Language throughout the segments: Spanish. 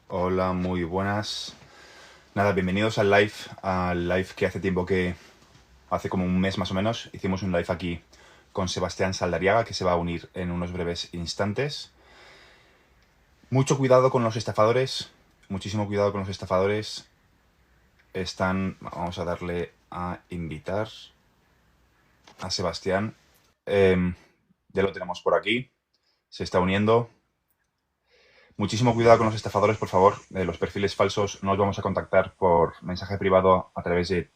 Hola, muy buenas. Nada, bienvenidos al live que hace tiempo hace como un mes más o menos, hicimos un live aquí con Sebastián Saldariaga, que se va a unir en unos breves instantes. Mucho cuidado con los estafadores, muchísimo cuidado con los estafadores. Vamos a darle a invitar a Sebastián. Ya lo tenemos por aquí, se está uniendo. Muchísimo cuidado con los estafadores, por favor. Los perfiles falsos no los vamos a contactar por mensaje privado a través de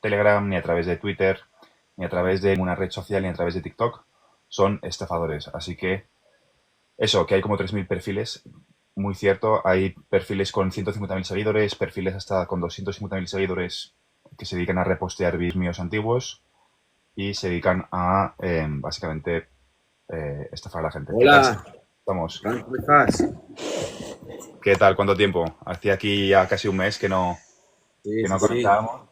Telegram, ni a través de Twitter, ni a través de ninguna red social, ni a través de TikTok. Son estafadores. Así que eso, que hay como 3.000 perfiles, muy cierto. Hay perfiles con 150.000 seguidores, perfiles hasta con 250.000 seguidores que se dedican a repostear vídeos míos antiguos y se dedican a, básicamente, estafar a la gente. ¿Qué tal? Hola, Estamos. Fran, ¿cómo estás? ¿Qué tal? ¿Cuánto tiempo? Hacía aquí ya casi un mes que no, Sí, que no sí, sí. conectábamos.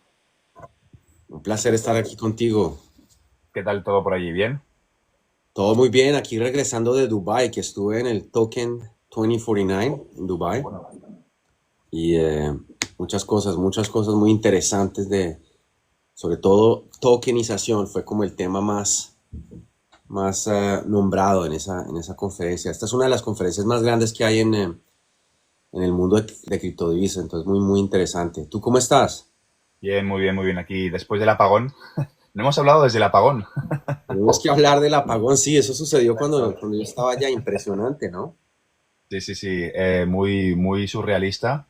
Un placer estar aquí contigo. ¿Qué tal todo por allí? ¿Bien? Todo muy bien, aquí regresando de Dubai, que estuve en el Token 2049 en Dubai Bueno, y muchas cosas muy interesantes sobre todo tokenización fue como el tema más nombrado en esa conferencia. Esta es una de las conferencias más grandes que hay en el mundo de criptodivisas, entonces muy interesante. ¿Tú cómo estás? bien, muy bien, muy bien. Aquí, después del apagón. No hemos hablado desde el apagón. Tenemos que hablar del apagón, sí, eso sucedió cuando yo estaba allá, impresionante, ¿no? Sí, sí, sí. Muy, muy surrealista.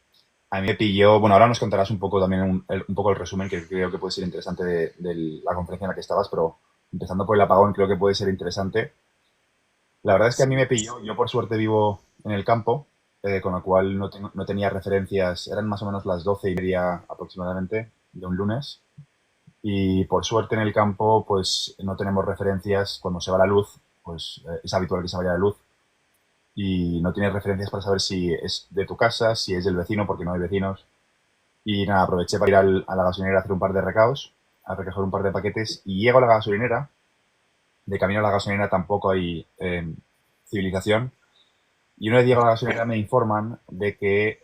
A mí me pilló. Bueno, ahora nos contarás un poco también un poco el resumen, que creo que puede ser interesante de la conferencia en la que estabas, pero empezando por el apagón, creo que puede ser interesante. La verdad es que a mí me pilló. Yo, por suerte, vivo en el campo, con lo cual no tenía referencias. Eran más o menos las 12:30 aproximadamente de un lunes. Y por suerte en el campo, pues no tenemos referencias cuando se va la luz, pues es habitual que se vaya la luz y no tienes referencias para saber si es de tu casa, si es del vecino, porque no hay vecinos. Y nada, aproveché para ir a la gasolinera a hacer un par de recados, a recoger un par de paquetes y llego a la gasolinera. De camino a la gasolinera tampoco hay civilización. Y una vez llego a la gasolinera me informan de que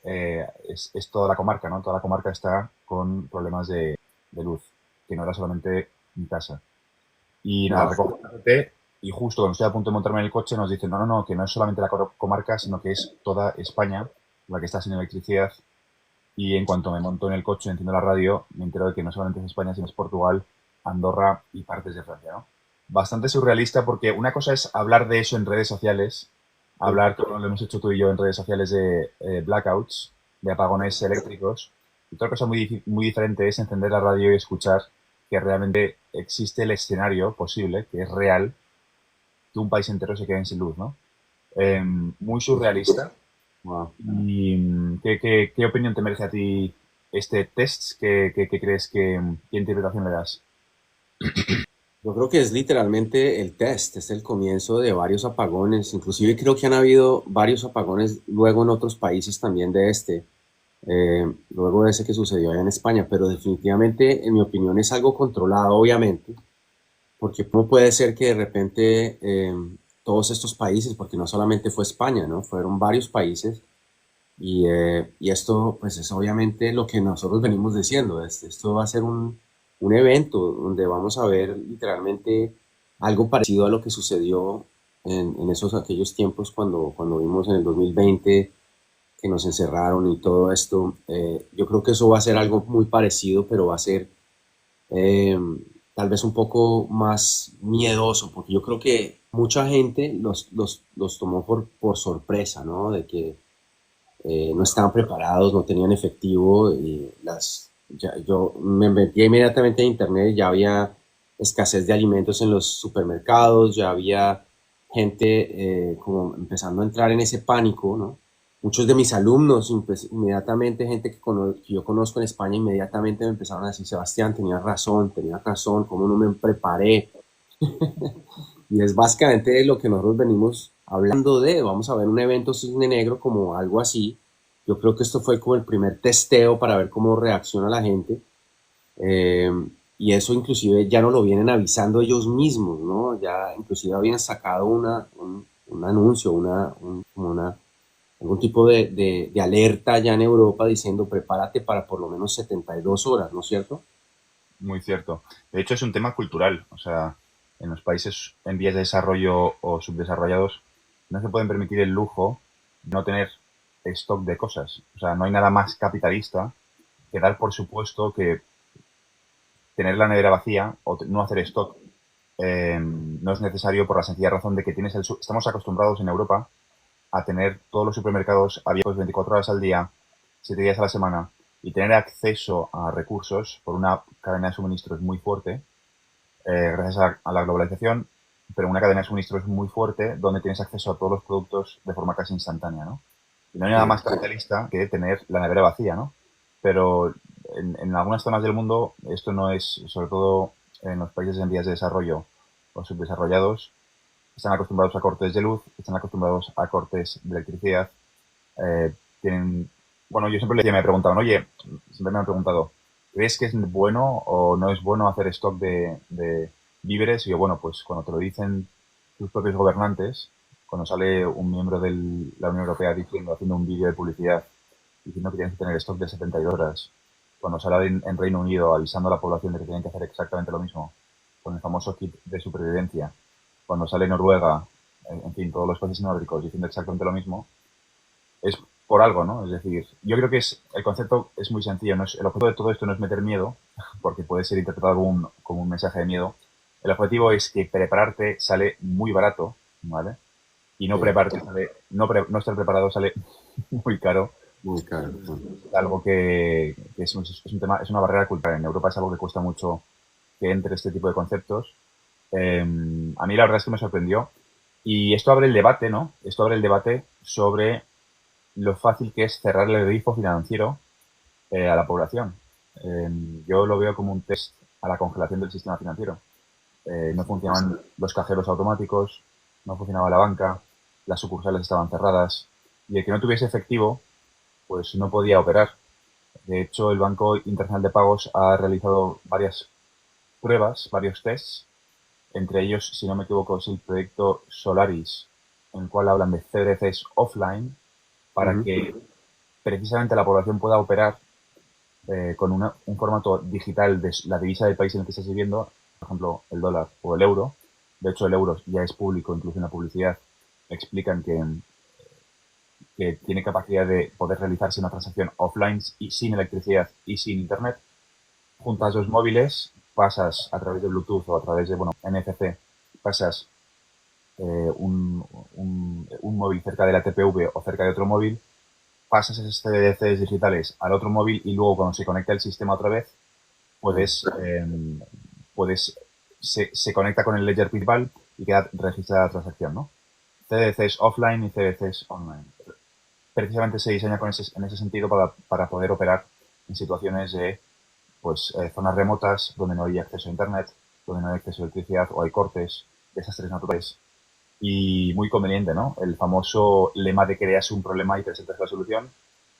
es toda la comarca, ¿no? Toda la comarca está con problemas de luz, que no era solamente mi casa. Y nada, Wow. recojo el paquete y justo cuando estoy a punto de montarme en el coche nos dicen, no, no, no, que no es solamente la comarca, sino que es toda España la que está sin electricidad. Y en cuanto me monto en el coche, enciendo la radio, me entero de que no solamente es España, sino es Portugal, Andorra y partes de Francia, ¿no? Bastante surrealista porque una cosa es hablar de eso en redes sociales, hablar como lo hemos hecho tú y yo en redes sociales de blackouts, de apagones eléctricos. Y otra cosa muy diferente es encender la radio y escuchar que realmente existe el escenario posible, que es real, que un país entero se quede sin luz, ¿no? Muy surrealista. Wow. ¿Y qué opinión te merece a ti este test? ¿Qué crees qué interpretación le das? Yo creo que es literalmente el test, es el comienzo de varios apagones, inclusive creo que han habido varios apagones luego en otros países también de luego de ese que sucedió allá en España, pero definitivamente, en mi opinión, es algo controlado, obviamente, porque ¿cómo puede ser que de repente todos estos países, porque no solamente fue España, ¿no? Fueron varios países. Y esto, pues es obviamente lo que nosotros venimos diciendo. Esto va a ser un evento donde vamos a ver literalmente algo parecido a lo que sucedió en aquellos tiempos cuando vimos en el 2020 que nos encerraron y todo esto. Yo creo que eso va a ser algo muy parecido, pero va a ser eh, tal vez un poco más miedoso, porque yo creo que mucha gente los tomó por sorpresa, ¿no? De que no estaban preparados, no tenían efectivo. Yo me metí inmediatamente en internet, ya había escasez de alimentos en los supermercados, ya había gente como empezando a entrar en ese pánico, ¿no? Muchos de mis alumnos, inmediatamente, gente que yo conozco en España, inmediatamente me empezaron a decir, Sebastián, tenía razón, cómo no me preparé. Y es básicamente lo que nosotros venimos hablando vamos a ver un evento Cisne Negro como algo así. Yo creo que esto fue como el primer testeo para ver cómo reacciona la gente. Eh, y eso inclusive ya no lo vienen avisando ellos mismos, ¿no? Ya inclusive habían sacado un anuncio, como una algún tipo de alerta ya en Europa diciendo prepárate para por lo menos 72 horas, ¿no es cierto? Muy cierto. De hecho, es un tema cultural. O sea, en los países en vías de desarrollo o subdesarrollados no se pueden permitir el lujo de no tener stock de cosas. O sea, no hay nada más capitalista que dar por supuesto que tener la nevera vacía o no hacer stock no es necesario por la sencilla razón de que estamos acostumbrados en Europa a tener todos los supermercados abiertos 24 horas al día, 7 días a la semana y tener acceso a recursos por una cadena de suministros muy fuerte, gracias a la globalización, pero una cadena de suministros muy fuerte donde tienes acceso a todos los productos de forma casi instantánea, ¿no? Y no hay nada Sí, más capitalista que tener la nevera vacía, ¿no? Pero en algunas zonas del mundo esto no es, sobre todo en los países en vías de desarrollo o subdesarrollados, están acostumbrados a cortes de luz, están acostumbrados a cortes de electricidad, eh, tienen, bueno, yo siempre me preguntaban, oye, siempre me han preguntado, ¿crees que es bueno o no es bueno hacer stock de víveres? Y yo, bueno, pues cuando te lo dicen tus propios gobernantes, cuando sale un miembro de la Unión Europea diciendo, haciendo un vídeo de publicidad, diciendo que tienes que tener stock de 72 horas, cuando sale en Reino Unido avisando a la población de que tienen que hacer exactamente lo mismo, con el famoso kit de supervivencia, cuando sale Noruega, en fin, todos los países nórdicos diciendo exactamente lo mismo, es por algo, ¿no? Es decir, yo creo que el concepto es muy sencillo. El objetivo de todo esto no es meter miedo, porque puede ser interpretado como un mensaje de miedo. El objetivo es que prepararte sale muy barato, ¿vale? Y no sí, prepararte sale, no estar preparado sale muy caro. muy caro. Es algo que es un tema, es una barrera cultural. En Europa es algo que cuesta mucho que entre este tipo de conceptos. A mí la verdad es que me sorprendió. Y esto abre el debate, ¿no? Esto abre el debate sobre lo fácil que es cerrar el grifo financiero a la población. Yo lo veo como un test a la congelación del sistema financiero. No funcionaban los cajeros automáticos, no funcionaba la banca, las sucursales estaban cerradas y el que no tuviese efectivo, pues no podía operar. De hecho, el Banco Internacional de Pagos ha realizado varias pruebas, varios tests, entre ellos, si no me equivoco, es el proyecto Solaris, en el cual hablan de CBDCs offline para Ujú. que precisamente la población pueda operar con un formato digital de la divisa del país en el que estás viviendo, por ejemplo, el dólar o el euro. De hecho, el euro ya es público, incluso en la publicidad explican que tiene capacidad de poder realizarse una transacción offline y sin electricidad y sin internet. Juntas dos móviles, pasas a través de Bluetooth o a través de, bueno, NFC, pasas un móvil cerca de la TPV o cerca de otro móvil, pasas esos CDCs digitales al otro móvil y luego cuando se conecta el sistema otra vez, Sí. puedes, puedes se conecta con el ledger principal y queda registrada la transacción, ¿no? CDCs offline y CDCs online. Precisamente se diseña en ese sentido para poder operar en situaciones de pues, zonas remotas donde no hay acceso a internet, donde no hay acceso a electricidad o hay cortes, desastres naturales. Y muy conveniente, ¿no? El famoso lema de creas un problema y presentas la solución,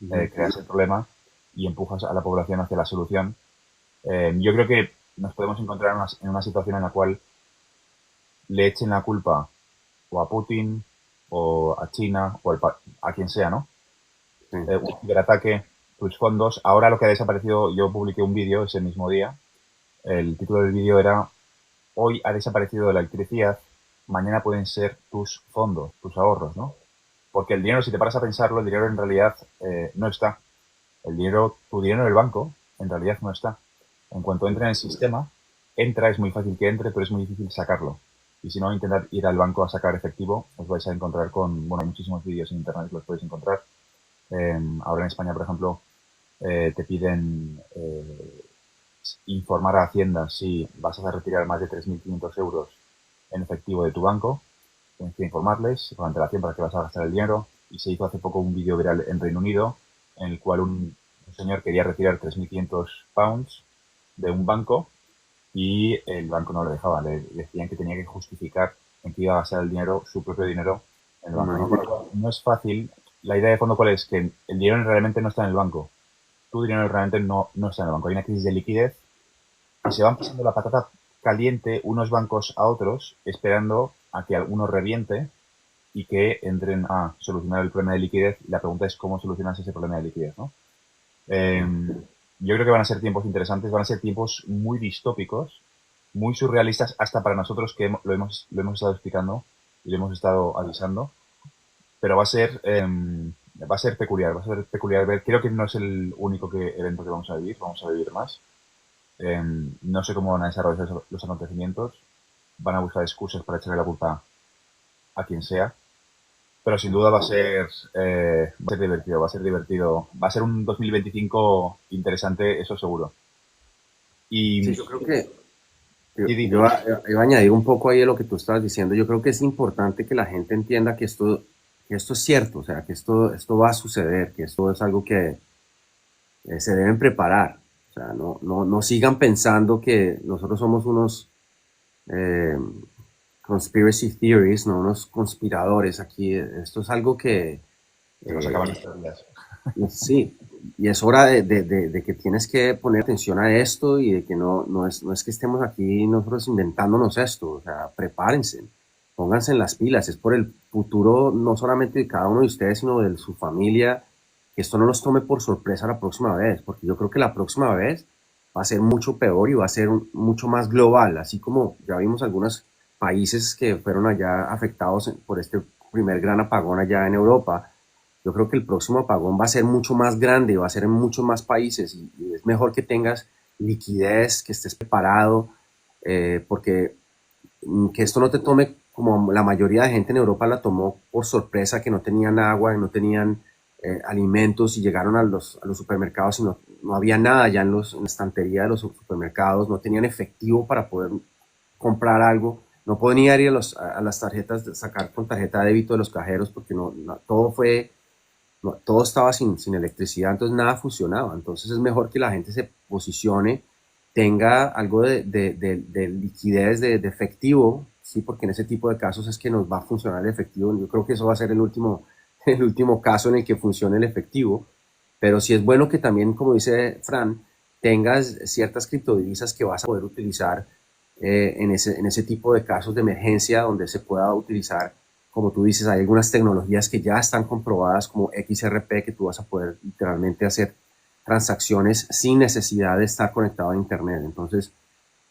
Ujú. creas el problema y empujas a la población hacia la solución. Yo creo que nos podemos encontrar en una situación en la cual le echen la culpa o a Putin o a China o a quien sea, ¿no? Sí. Un ciberataque, tus fondos. Ahora lo que ha desaparecido, yo publiqué un vídeo ese mismo día. El título del vídeo era hoy ha desaparecido la electricidad, mañana pueden ser tus fondos, tus ahorros, ¿no? Porque el dinero, si te paras a pensarlo, el dinero en realidad no está. Tu dinero en el banco, en realidad no está. En cuanto entra en el sistema, entra, es muy fácil que entre, pero es muy difícil sacarlo. Y si no, intentad ir al banco a sacar efectivo, os vais a encontrar con, bueno, hay muchísimos vídeos en internet que los podéis encontrar. Ahora en España, por ejemplo, te piden informar a Hacienda si vas a retirar más de 3.500 euros en efectivo de tu banco. Tienes que informarles con antelación para que vas a gastar el dinero. Y se hizo hace poco un vídeo viral en Reino Unido en el cual un señor quería retirar 3.500 pounds de un banco y el banco no lo dejaba. Le decían que tenía que justificar en qué iba a gastar el dinero, su propio dinero, en el banco, ¿no? Por lo Imagínate. cual, no es fácil. La idea de fondo, ¿cuál es? Que el dinero realmente no está en el banco. Tu dinero realmente no está en el banco. Hay una crisis de liquidez y se van pasando la patata caliente unos bancos a otros, esperando a que alguno reviente y que entren a solucionar el problema de liquidez. Y la pregunta es cómo solucionas ese problema de liquidez, ¿no? Yo creo que van a ser tiempos interesantes, van a ser tiempos muy distópicos, muy surrealistas, hasta para nosotros que lo hemos estado explicando y lo hemos estado avisando, pero va a ser peculiar ver. Creo que no es el único evento que vamos a vivir más. No sé cómo van a desarrollar los acontecimientos, van a buscar excusas para echarle la culpa a quien sea, pero sin duda va a ser divertido, va a ser divertido, va a ser un 2025 interesante, eso seguro. Sí, Y, yo creo que yo, y yo dime, iba iba a añadir un poco ahí de lo que tú estabas diciendo. Yo creo que es importante que la gente entienda que esto es cierto, o sea, que esto va a suceder, que esto es algo que se deben preparar. O sea, no sigan pensando que nosotros somos unos eh, conspiracy theories, no unos conspiradores aquí. Esto es algo que se nos acaban eh, las teorías. sí, y es hora de que tienes que poner atención a esto y de que no es que estemos aquí nosotros inventándonos esto, o sea, prepárense, pónganse en las pilas, es por el futuro no solamente de cada uno de ustedes, sino de su familia, que esto no los tome por sorpresa la próxima vez, porque yo creo que la próxima vez va a ser mucho peor y va a ser mucho más global, así como ya vimos algunos países que fueron allá afectados por este primer gran apagón allá en Europa. Yo creo que el próximo apagón va a ser mucho más grande, va a ser en muchos más países y es mejor que tengas liquidez, que estés preparado, porque que esto no te tome como la mayoría de gente en Europa la tomó por sorpresa, que no tenían agua, que no tenían alimentos y llegaron a a los supermercados y no había nada ya en la estantería de los supermercados, no tenían efectivo para poder comprar algo, no podían ir a las tarjetas, sacar con tarjeta de débito de los cajeros porque todo fue todo estaba sin electricidad, entonces nada funcionaba. Entonces es mejor que la gente se posicione, tenga algo de liquidez, de efectivo, ¿sí? Porque en ese tipo de casos es que nos va a funcionar el efectivo. Yo creo que eso va a ser el último caso en el que funcione el efectivo. Pero sí es bueno que también, como dice Fran, tengas ciertas criptodivisas que vas a poder utilizar en ese tipo de casos de emergencia donde se pueda utilizar, como tú dices, hay algunas tecnologías que ya están comprobadas como XRP, que tú vas a poder literalmente hacer transacciones sin necesidad de estar conectado a Internet. Entonces,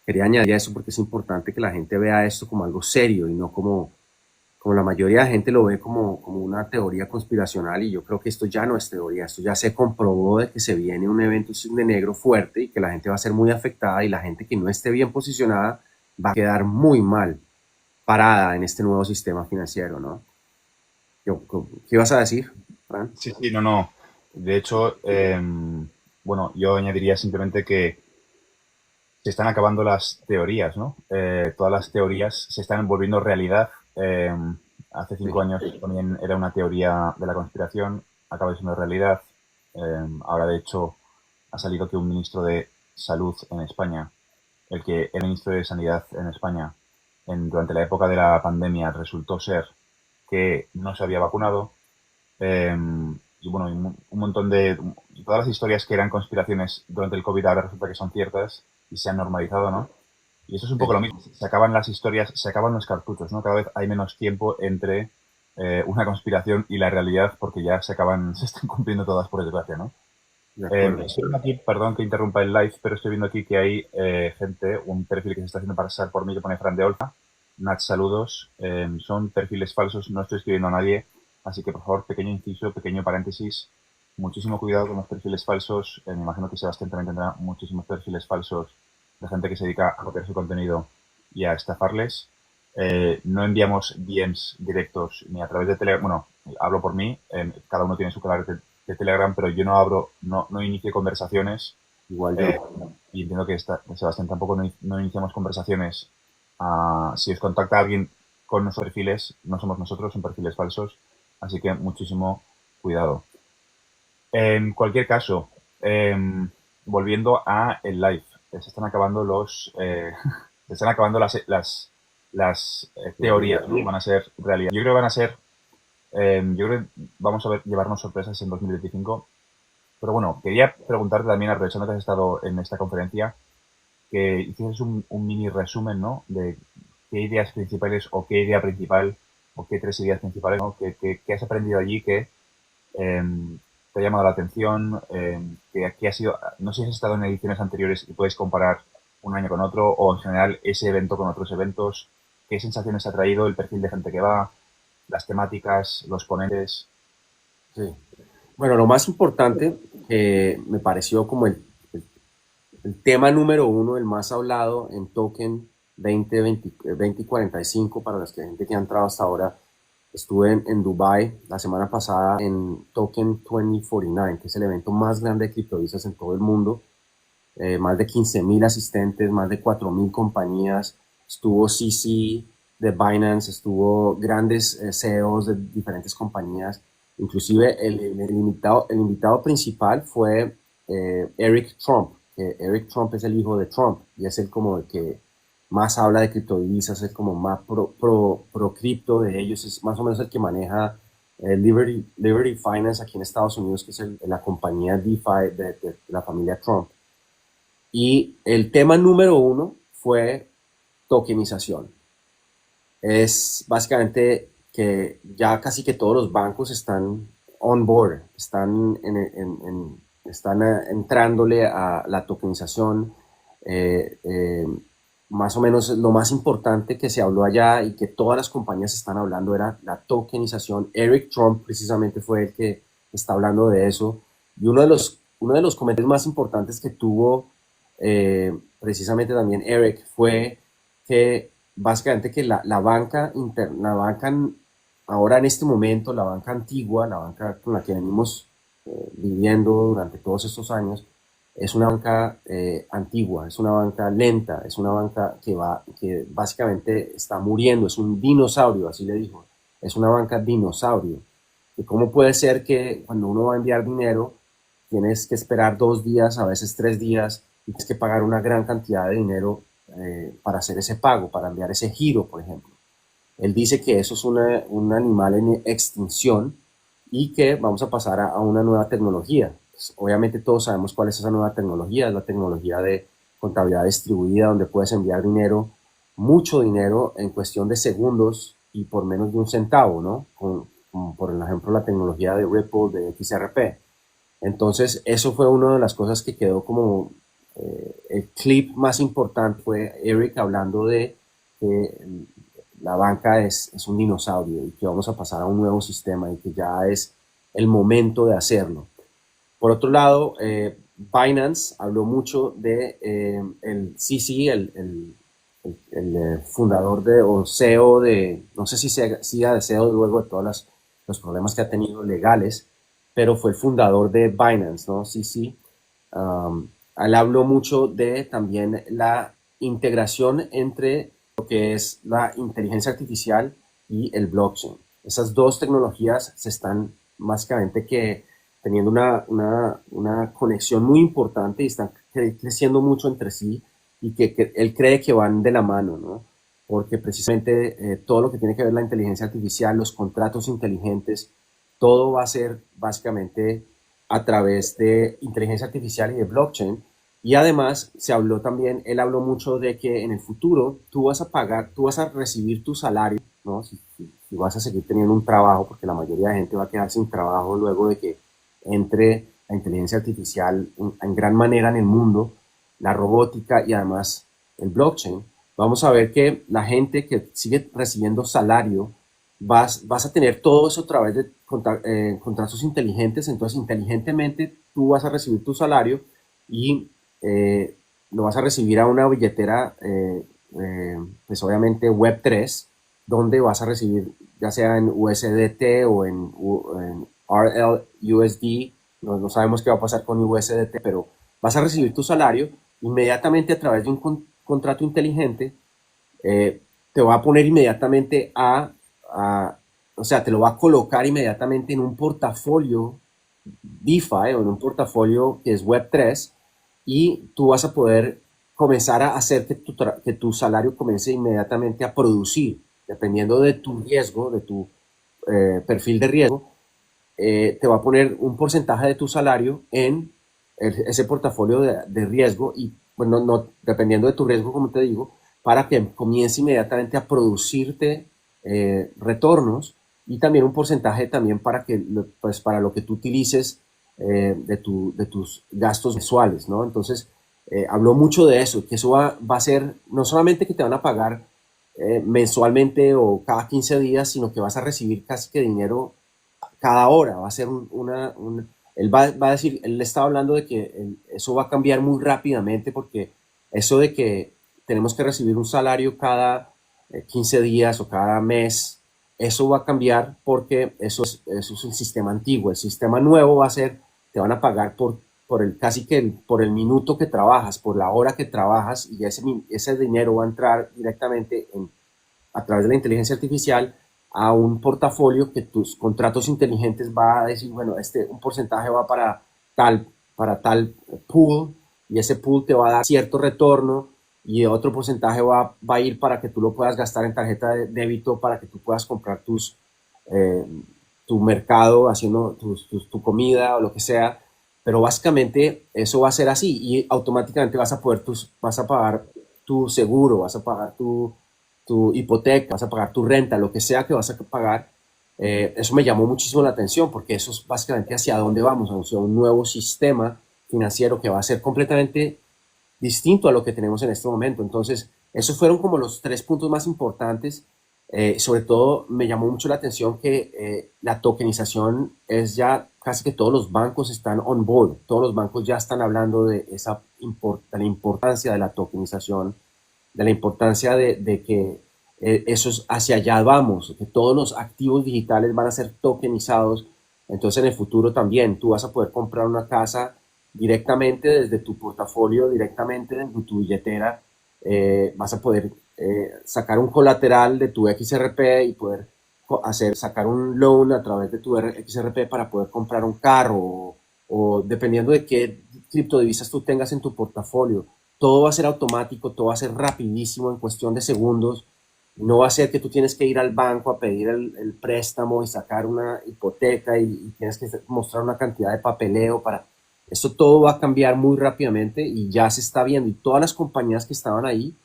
quería añadir eso porque es importante que la gente vea esto como algo serio y no como la mayoría de gente lo ve como una teoría conspiracional, y yo creo que esto ya no es teoría, esto ya se comprobó de que se viene un evento de negro fuerte y que la gente va a ser muy afectada y la gente que no esté bien posicionada va a quedar muy mal parada en este nuevo sistema financiero, ¿no? ¿Qué ibas a decir, Fran? Sí, sí, no, no. De hecho, bueno, yo añadiría simplemente que se están acabando las teorías, ¿no? Todas las teorías se están volviendo realidad. Hace Sí, 5 años también era una teoría de la conspiración, acaba siendo realidad. Ahora, de hecho, ha salido que un ministro de Salud en España, el ministro de Sanidad en España, durante la época de la pandemia resultó ser que no se había vacunado. Eh, y bueno, un montón de... Todas las historias que eran conspiraciones durante el COVID ahora resulta que son ciertas y se han normalizado, ¿no? Y eso es un poco sí, lo mismo. Se acaban las historias, se acaban los cartuchos, ¿no? Cada vez hay menos tiempo entre una conspiración y la realidad porque ya se están cumpliendo todas por desgracia, ¿no? de acuerdo. Estoy viendo aquí, perdón que interrumpa el live, pero estoy viendo aquí que hay gente, un perfil que se está haciendo pasar por mí que pone Fran de Olza. Nat, saludos. Son perfiles falsos, no estoy escribiendo a nadie. Así que, por favor, pequeño inciso, pequeño paréntesis. Muchísimo cuidado con los perfiles falsos. Me imagino que Sebastián también tendrá muchísimos perfiles falsos de gente que se dedica a copiar su contenido y a estafarles. No enviamos DMs directos ni a través de Telegram. Bueno, hablo por mí. Cada uno tiene su canal de Telegram, pero yo no inicio conversaciones. Igual yo. Y entiendo que Sebastián tampoco no iniciamos conversaciones. Si os contacta alguien con nuestros perfiles, no somos nosotros, son perfiles falsos. Así que muchísimo cuidado. En cualquier caso, volviendo a el live, se están acabando se están acabando las teorías, ¿no? Van a ser realidad. Yo creo que van a ser, yo creo que vamos a llevarnos sorpresas en 2025. Pero bueno, quería preguntarte también, aprovechando que has estado en esta conferencia, que hicieras un mini resumen, ¿no? De qué ideas principales o qué idea principal o qué tres ideas principales, ¿no? ¿Qué has aprendido allí que te ha llamado la atención? Que aquí ha sido, no sé si has estado en ediciones anteriores y puedes comparar un año con otro, o en general ese evento con otros eventos. ¿Qué sensaciones ha traído el perfil de gente que va, las temáticas, los ponentes? Sí. Bueno, lo más importante que me pareció como el tema número uno, el más hablado en Token 2045, para la gente que ha entrado hasta ahora. Estuve en Dubai la semana pasada en Token 2049, que es el evento más grande de criptodivisas en todo el mundo. Más de 15.000 asistentes, más de 4.000 compañías. Estuvo CC de Binance, estuvo grandes CEOs de diferentes compañías. Inclusive el invitado principal fue Eric Trump. Eric Trump es el hijo de Trump y es el como el que más habla de criptodivisas, es como más pro cripto de ellos, es más o menos el que maneja Liberty Finance aquí en Estados Unidos, que es la compañía DeFi de la familia Trump. Y el tema número uno fue tokenización. Es básicamente que ya casi que todos los bancos están on board, están entrándole a la tokenización. Eh, eh, Más o menos lo más importante que se habló allá y que todas las compañías están hablando era la tokenización. Eric Trump precisamente fue el que está hablando de eso. Y uno de los comentarios más importantes que tuvo precisamente también Eric fue que básicamente que la banca interna, ahora en este momento, la banca antigua, la banca con la que venimos viviendo durante todos estos años, es una banca antigua, es una banca lenta, es una banca que básicamente está muriendo, es un dinosaurio, así le dijo, es una banca dinosaurio. ¿Y cómo puede ser que cuando uno va a enviar dinero, tienes que esperar 2 días, a veces 3 días, y tienes que pagar una gran cantidad de dinero para hacer ese pago, para enviar ese giro, por ejemplo? Él dice que eso es un animal en extinción y que vamos a pasar a una nueva tecnología. Pues, obviamente todos sabemos cuál es esa nueva tecnología, es la tecnología de contabilidad distribuida, donde puedes enviar dinero, mucho dinero, en cuestión de segundos y por menos de un centavo, ¿no? Como por ejemplo la tecnología de Ripple, de XRP. Entonces, eso fue una de las cosas que quedó como el clip más importante, fue Eric hablando de que la banca es un dinosaurio y que vamos a pasar a un nuevo sistema y que ya es el momento de hacerlo. Por otro lado, Binance habló mucho de el CC, el fundador o CEO no sé si siga de CEO luego de todos los problemas que ha tenido legales, pero fue el fundador de Binance, ¿no? CC. Él habló mucho de también la integración entre lo que es la inteligencia artificial y el blockchain. Esas dos tecnologías se están básicamente que teniendo una conexión muy importante y están creciendo mucho entre sí y que él cree que van de la mano, ¿no? Porque precisamente todo lo que tiene que ver la inteligencia artificial, los contratos inteligentes, todo va a ser básicamente a través de inteligencia artificial y de blockchain. Y además se habló también, él habló mucho de que en el futuro tú vas a pagar, tú vas a recibir tu salario, ¿no? Si vas a seguir teniendo un trabajo, porque la mayoría de gente va a quedar sin trabajo luego de que entre la inteligencia artificial en gran manera en el mundo, la robótica y además el blockchain. Vamos a ver que la gente que sigue recibiendo salario, vas a tener todo eso a través de contratos inteligentes. Entonces, inteligentemente tú vas a recibir tu salario y lo vas a recibir a una billetera, pues obviamente Web3, donde vas a recibir ya sea en USDT o en RLUSD. No sabemos qué va a pasar con USDT, pero vas a recibir tu salario inmediatamente a través de un contrato inteligente. Te va a poner inmediatamente o sea, te lo va a colocar inmediatamente en un portafolio DeFi o en un portafolio que es Web3 y tú vas a poder comenzar a hacer que tu salario comience inmediatamente a producir, dependiendo de tu riesgo, de tu perfil de riesgo. Te va a poner un porcentaje de tu salario en ese portafolio de riesgo y, bueno, dependiendo de tu riesgo, como te digo, para que comience inmediatamente a producirte retornos y también un porcentaje también para que, pues, para lo que tú utilices de tus gastos mensuales, ¿no? Entonces, habló mucho de eso, que eso va a ser, no solamente que te van a pagar mensualmente o cada 15 días, sino que vas a recibir casi que dinero cada hora. Va a ser él va a decir, él estaba hablando de que eso va a cambiar muy rápidamente porque eso de que tenemos que recibir un salario cada 15 días o cada mes, eso va a cambiar porque eso es un sistema antiguo. El sistema nuevo va a ser, te van a pagar por el casi que por el minuto que trabajas, por la hora que trabajas y ese dinero va a entrar directamente a través de la inteligencia artificial a un portafolio que tus contratos inteligentes va a decir, bueno, un porcentaje va para tal pool y ese pool te va a dar cierto retorno y otro porcentaje va a ir para que tú lo puedas gastar en tarjeta de débito para que tú puedas comprar eh, tu mercado haciendo tu comida o lo que sea, pero básicamente eso va a ser así y automáticamente vas a pagar tu seguro, vas a pagar tu hipoteca, vas a pagar tu renta, lo que sea que vas a pagar. Eso me llamó muchísimo la atención porque eso es básicamente hacia dónde vamos, hacia un nuevo sistema financiero que va a ser completamente distinto a lo que tenemos en este momento. Entonces, esos fueron como los tres puntos más importantes. Sobre todo, me llamó mucho la atención que la tokenización es ya casi que todos los bancos están on board. Todos los bancos ya están hablando de de la importancia de la tokenización, de la importancia de que eso es hacia allá vamos, que todos los activos digitales van a ser tokenizados. Entonces, en el futuro también tú vas a poder comprar una casa directamente desde tu portafolio, directamente desde tu billetera. Vas a poder sacar un colateral de tu XRP y poder sacar un loan a través de tu XRP para poder comprar un carro o dependiendo de qué criptodivisas tú tengas en tu portafolio. Todo va a ser automático, todo va a ser rapidísimo en cuestión de segundos. No va a ser que tú tienes que ir al banco a pedir el préstamo y sacar una hipoteca y tienes que mostrar una cantidad de papeleo para... Esto todo va a cambiar muy rápidamente y ya se está viendo. Y todas las compañías que estaban ahí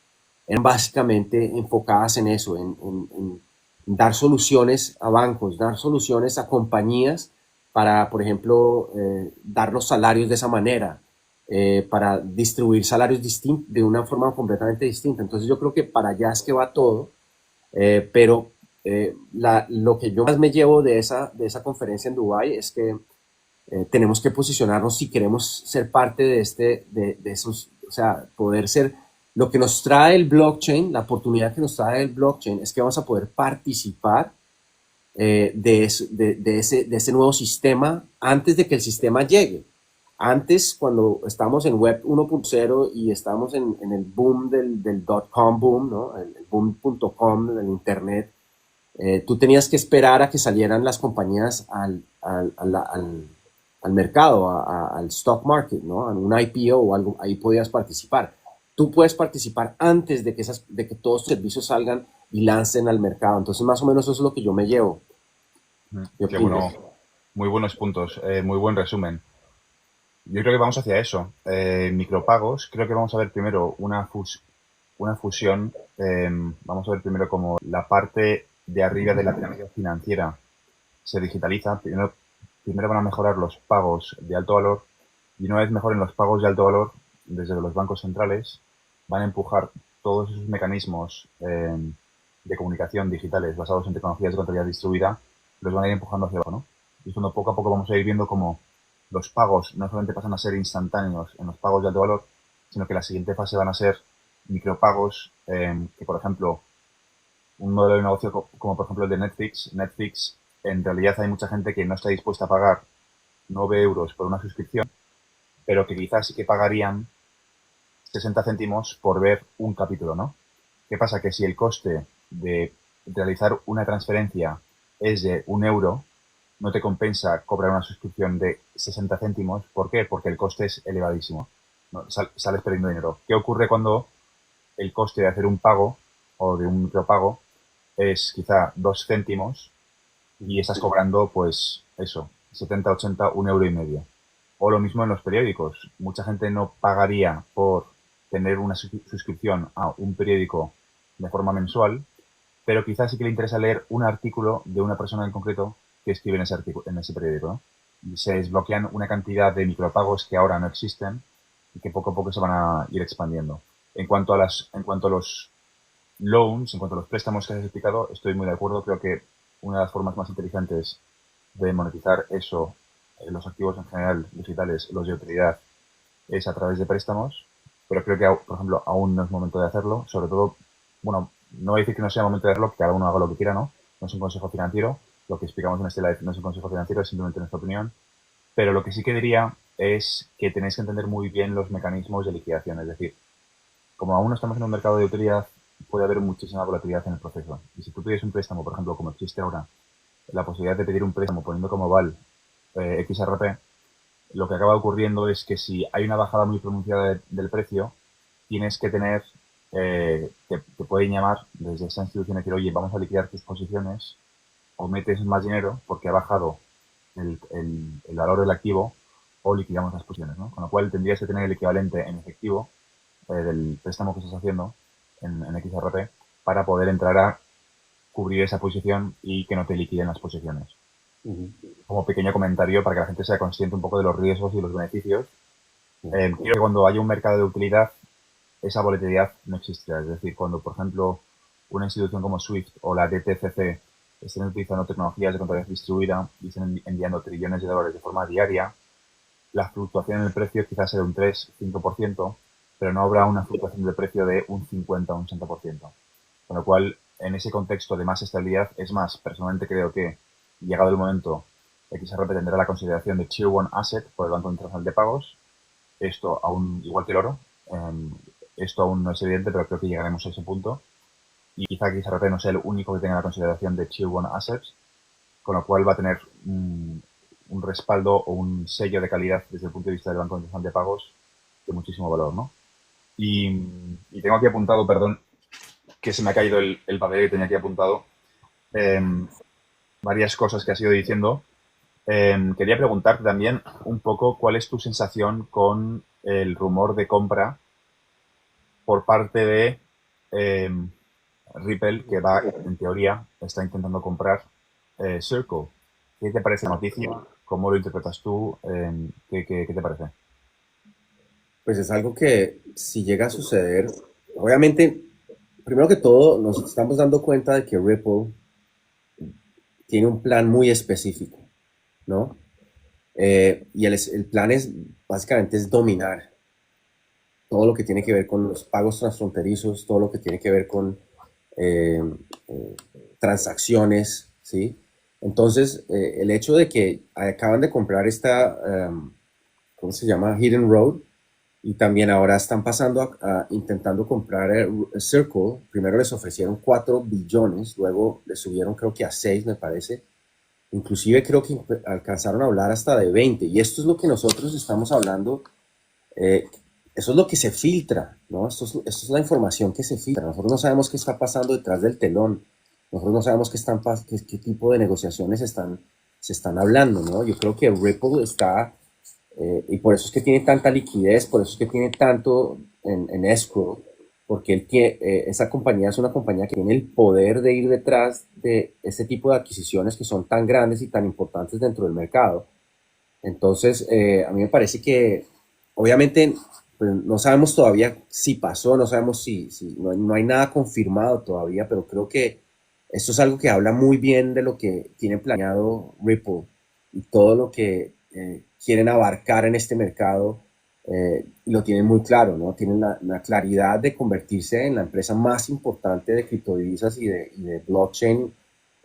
eran básicamente enfocadas en eso, en dar soluciones a bancos, dar soluciones a compañías para, por ejemplo, dar los salarios de esa manera, para distribuir salarios de una forma completamente distinta. Entonces yo creo que para allá es que va todo, pero lo que yo más me llevo de esa conferencia en Dubái es que tenemos que posicionarnos si queremos ser parte de esos, o sea, poder ser, lo que nos trae el blockchain, la oportunidad que nos trae el blockchain es que vamos a poder participar de ese nuevo sistema antes de que el sistema llegue. Antes, cuando estábamos en Web 1.0 y estábamos en el boom del dot-com boom, ¿no? El boom.com del Internet, tú tenías que esperar a que salieran las compañías al mercado, al stock market, ¿no? A un IPO o algo, ahí podías participar. Tú puedes participar antes de que todos los servicios salgan y lancen al mercado. Entonces, más o menos eso es lo que yo me llevo. Qué bueno, muy buenos puntos, muy buen resumen. Yo creo que vamos hacia eso. Micropagos, creo que vamos a ver primero una fusión. Vamos a ver primero cómo la parte de arriba de la pirámide financiera se digitaliza. Primero van a mejorar los pagos de alto valor y una vez mejoren los pagos de alto valor desde los bancos centrales, van a empujar todos esos mecanismos de comunicación digitales basados en tecnologías de contabilidad distribuida, los van a ir empujando hacia abajo, ¿no? Y es cuando poco a poco vamos a ir viendo cómo los pagos no solamente pasan a ser instantáneos en los pagos de alto valor, sino que la siguiente fase van a ser micropagos, que por ejemplo, un modelo de negocio como por ejemplo el de Netflix, en realidad hay mucha gente que no está dispuesta a pagar 9 euros por una suscripción, pero que quizás sí que pagarían 60 céntimos por ver un capítulo, ¿no? ¿Qué pasa? Que si el coste de realizar una transferencia es de 1 euro, no te compensa cobrar una suscripción de 60 céntimos. ¿Por qué? Porque el coste es elevadísimo, ¿no? Sales perdiendo dinero. ¿Qué ocurre cuando el coste de hacer un pago o de un micropago es quizá 2 céntimos y estás cobrando, pues, eso, 70, 80, 1,5 euros? O lo mismo en los periódicos. Mucha gente no pagaría por tener una suscripción a un periódico de forma mensual, pero quizás sí que le interesa leer un artículo de una persona en concreto que escribe en ese artículo, en ese periódico, ¿no? Y se desbloquean una cantidad de micropagos que ahora no existen y que poco a poco se van a ir expandiendo. En cuanto a los loans, en cuanto a los préstamos que has explicado, estoy muy de acuerdo. Creo que una de las formas más inteligentes de monetizar eso, los activos en general digitales, los de utilidad, es a través de préstamos, pero creo que, por ejemplo, aún no es momento de hacerlo. Sobre todo, bueno, no voy a decir que no sea momento de hacerlo, que cada uno haga lo que quiera, ¿no? No es un consejo financiero. Lo que explicamos en este live no es un consejo financiero, es simplemente nuestra opinión. Pero lo que sí que diría es que tenéis que entender muy bien los mecanismos de liquidación. Es decir, como aún no estamos en un mercado de utilidad, puede haber muchísima volatilidad en el proceso. Y si tú pides un préstamo, por ejemplo, como existe ahora, la posibilidad de pedir un préstamo poniendo como aval XRP, lo que acaba ocurriendo es que si hay una bajada muy pronunciada del precio, tienes que tener, te pueden llamar desde esa institución y decir, oye, vamos a liquidar tus posiciones o metes más dinero porque ha bajado el valor del activo o liquidamos las posiciones, ¿no? Con lo cual tendrías que tener el equivalente en efectivo del préstamo que estás haciendo en XRP para poder entrar a cubrir esa posición y que no te liquiden las posiciones. Como pequeño comentario para que la gente sea consciente un poco de los riesgos y los beneficios. Creo que cuando haya un mercado de utilidad, esa volatilidad no existirá. Es decir, cuando, por ejemplo, una institución como SWIFT o la DTCC estén utilizando tecnologías de contabilidad distribuida y estén enviando trillones de dólares de forma diaria, la fluctuación en el precio quizás sea de un 3-5%, pero no habrá una fluctuación del precio de un 50 o un 60%. Con lo cual, en ese contexto de más estabilidad, es más, personalmente creo que, llegado el momento, XRP tendrá la consideración de Tier 1 Asset por el Banco Internacional de Pagos. Esto aún, igual que el oro, esto aún no es evidente, pero creo que llegaremos a ese punto. Y quizá XRP no sea el único que tenga la consideración de Tier 1 Assets, con lo cual va a tener un respaldo o un sello de calidad desde el punto de vista del Banco Internacional de Pagos de muchísimo valor, ¿no? Y tengo aquí apuntado, perdón, que se me ha caído el papel que tenía aquí apuntado, varias cosas que has ido diciendo. Quería preguntarte también un poco cuál es tu sensación con el rumor de compra por parte de Ripple, que va, en teoría, está intentando comprar Circle. ¿Qué te parece la noticia? ¿Cómo lo interpretas tú? ¿Qué te parece? Pues es algo que si llega a suceder, obviamente, primero que todo, nos estamos dando cuenta de que Ripple tiene un plan muy específico, ¿no? Y el plan es básicamente es dominar todo lo que tiene que ver con los pagos transfronterizos, todo lo que tiene que ver con eh, transacciones, ¿sí? Entonces, el hecho de que acaban de comprar esta, ¿cómo se llama? Hidden Road, y también ahora están pasando intentando comprar Circle. Primero les ofrecieron 4 billones, luego les subieron creo que a 6, me parece. Inclusive creo que alcanzaron a hablar hasta de 20. Y esto es lo que nosotros estamos hablando. Eso es lo que se filtra, ¿no? Esto es la información que se filtra. Nosotros no sabemos qué está pasando detrás del telón. Nosotros no sabemos qué tipo de negociaciones se están hablando, ¿no? Yo creo que Ripple está, y por eso es que tiene tanta liquidez, por eso es que tiene tanto en escrow, porque esa compañía es una compañía que tiene el poder de ir detrás de ese tipo de adquisiciones que son tan grandes y tan importantes dentro del mercado. Entonces, a mí me parece que, obviamente, pues, no sabemos todavía si pasó, no sabemos si no hay nada confirmado todavía, pero creo que esto es algo que habla muy bien de lo que tiene planeado Ripple y todo lo que quieren abarcar en este mercado. Y lo tienen muy claro, ¿no? Tienen la claridad de convertirse en la empresa más importante de criptodivisas y de blockchain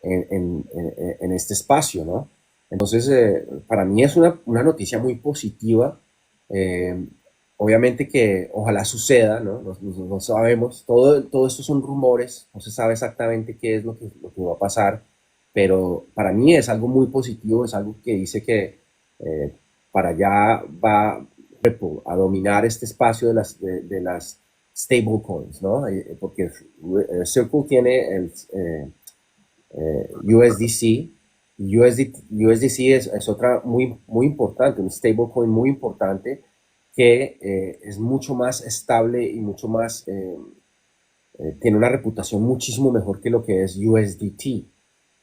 en este espacio, ¿no? Entonces, para mí es una noticia muy positiva. Eh, Obviamente que ojalá suceda, ¿no? No sabemos, todo esto son rumores, no se sabe exactamente qué es lo que va a pasar, pero para mí es algo muy positivo, es algo que dice que para allá va Ripple a dominar este espacio de las stablecoins, ¿no? Porque Circle tiene el USDC. USDC es otra muy importante, un stablecoin muy importante que es mucho más estable y mucho más tiene una reputación muchísimo mejor que lo que es USDT.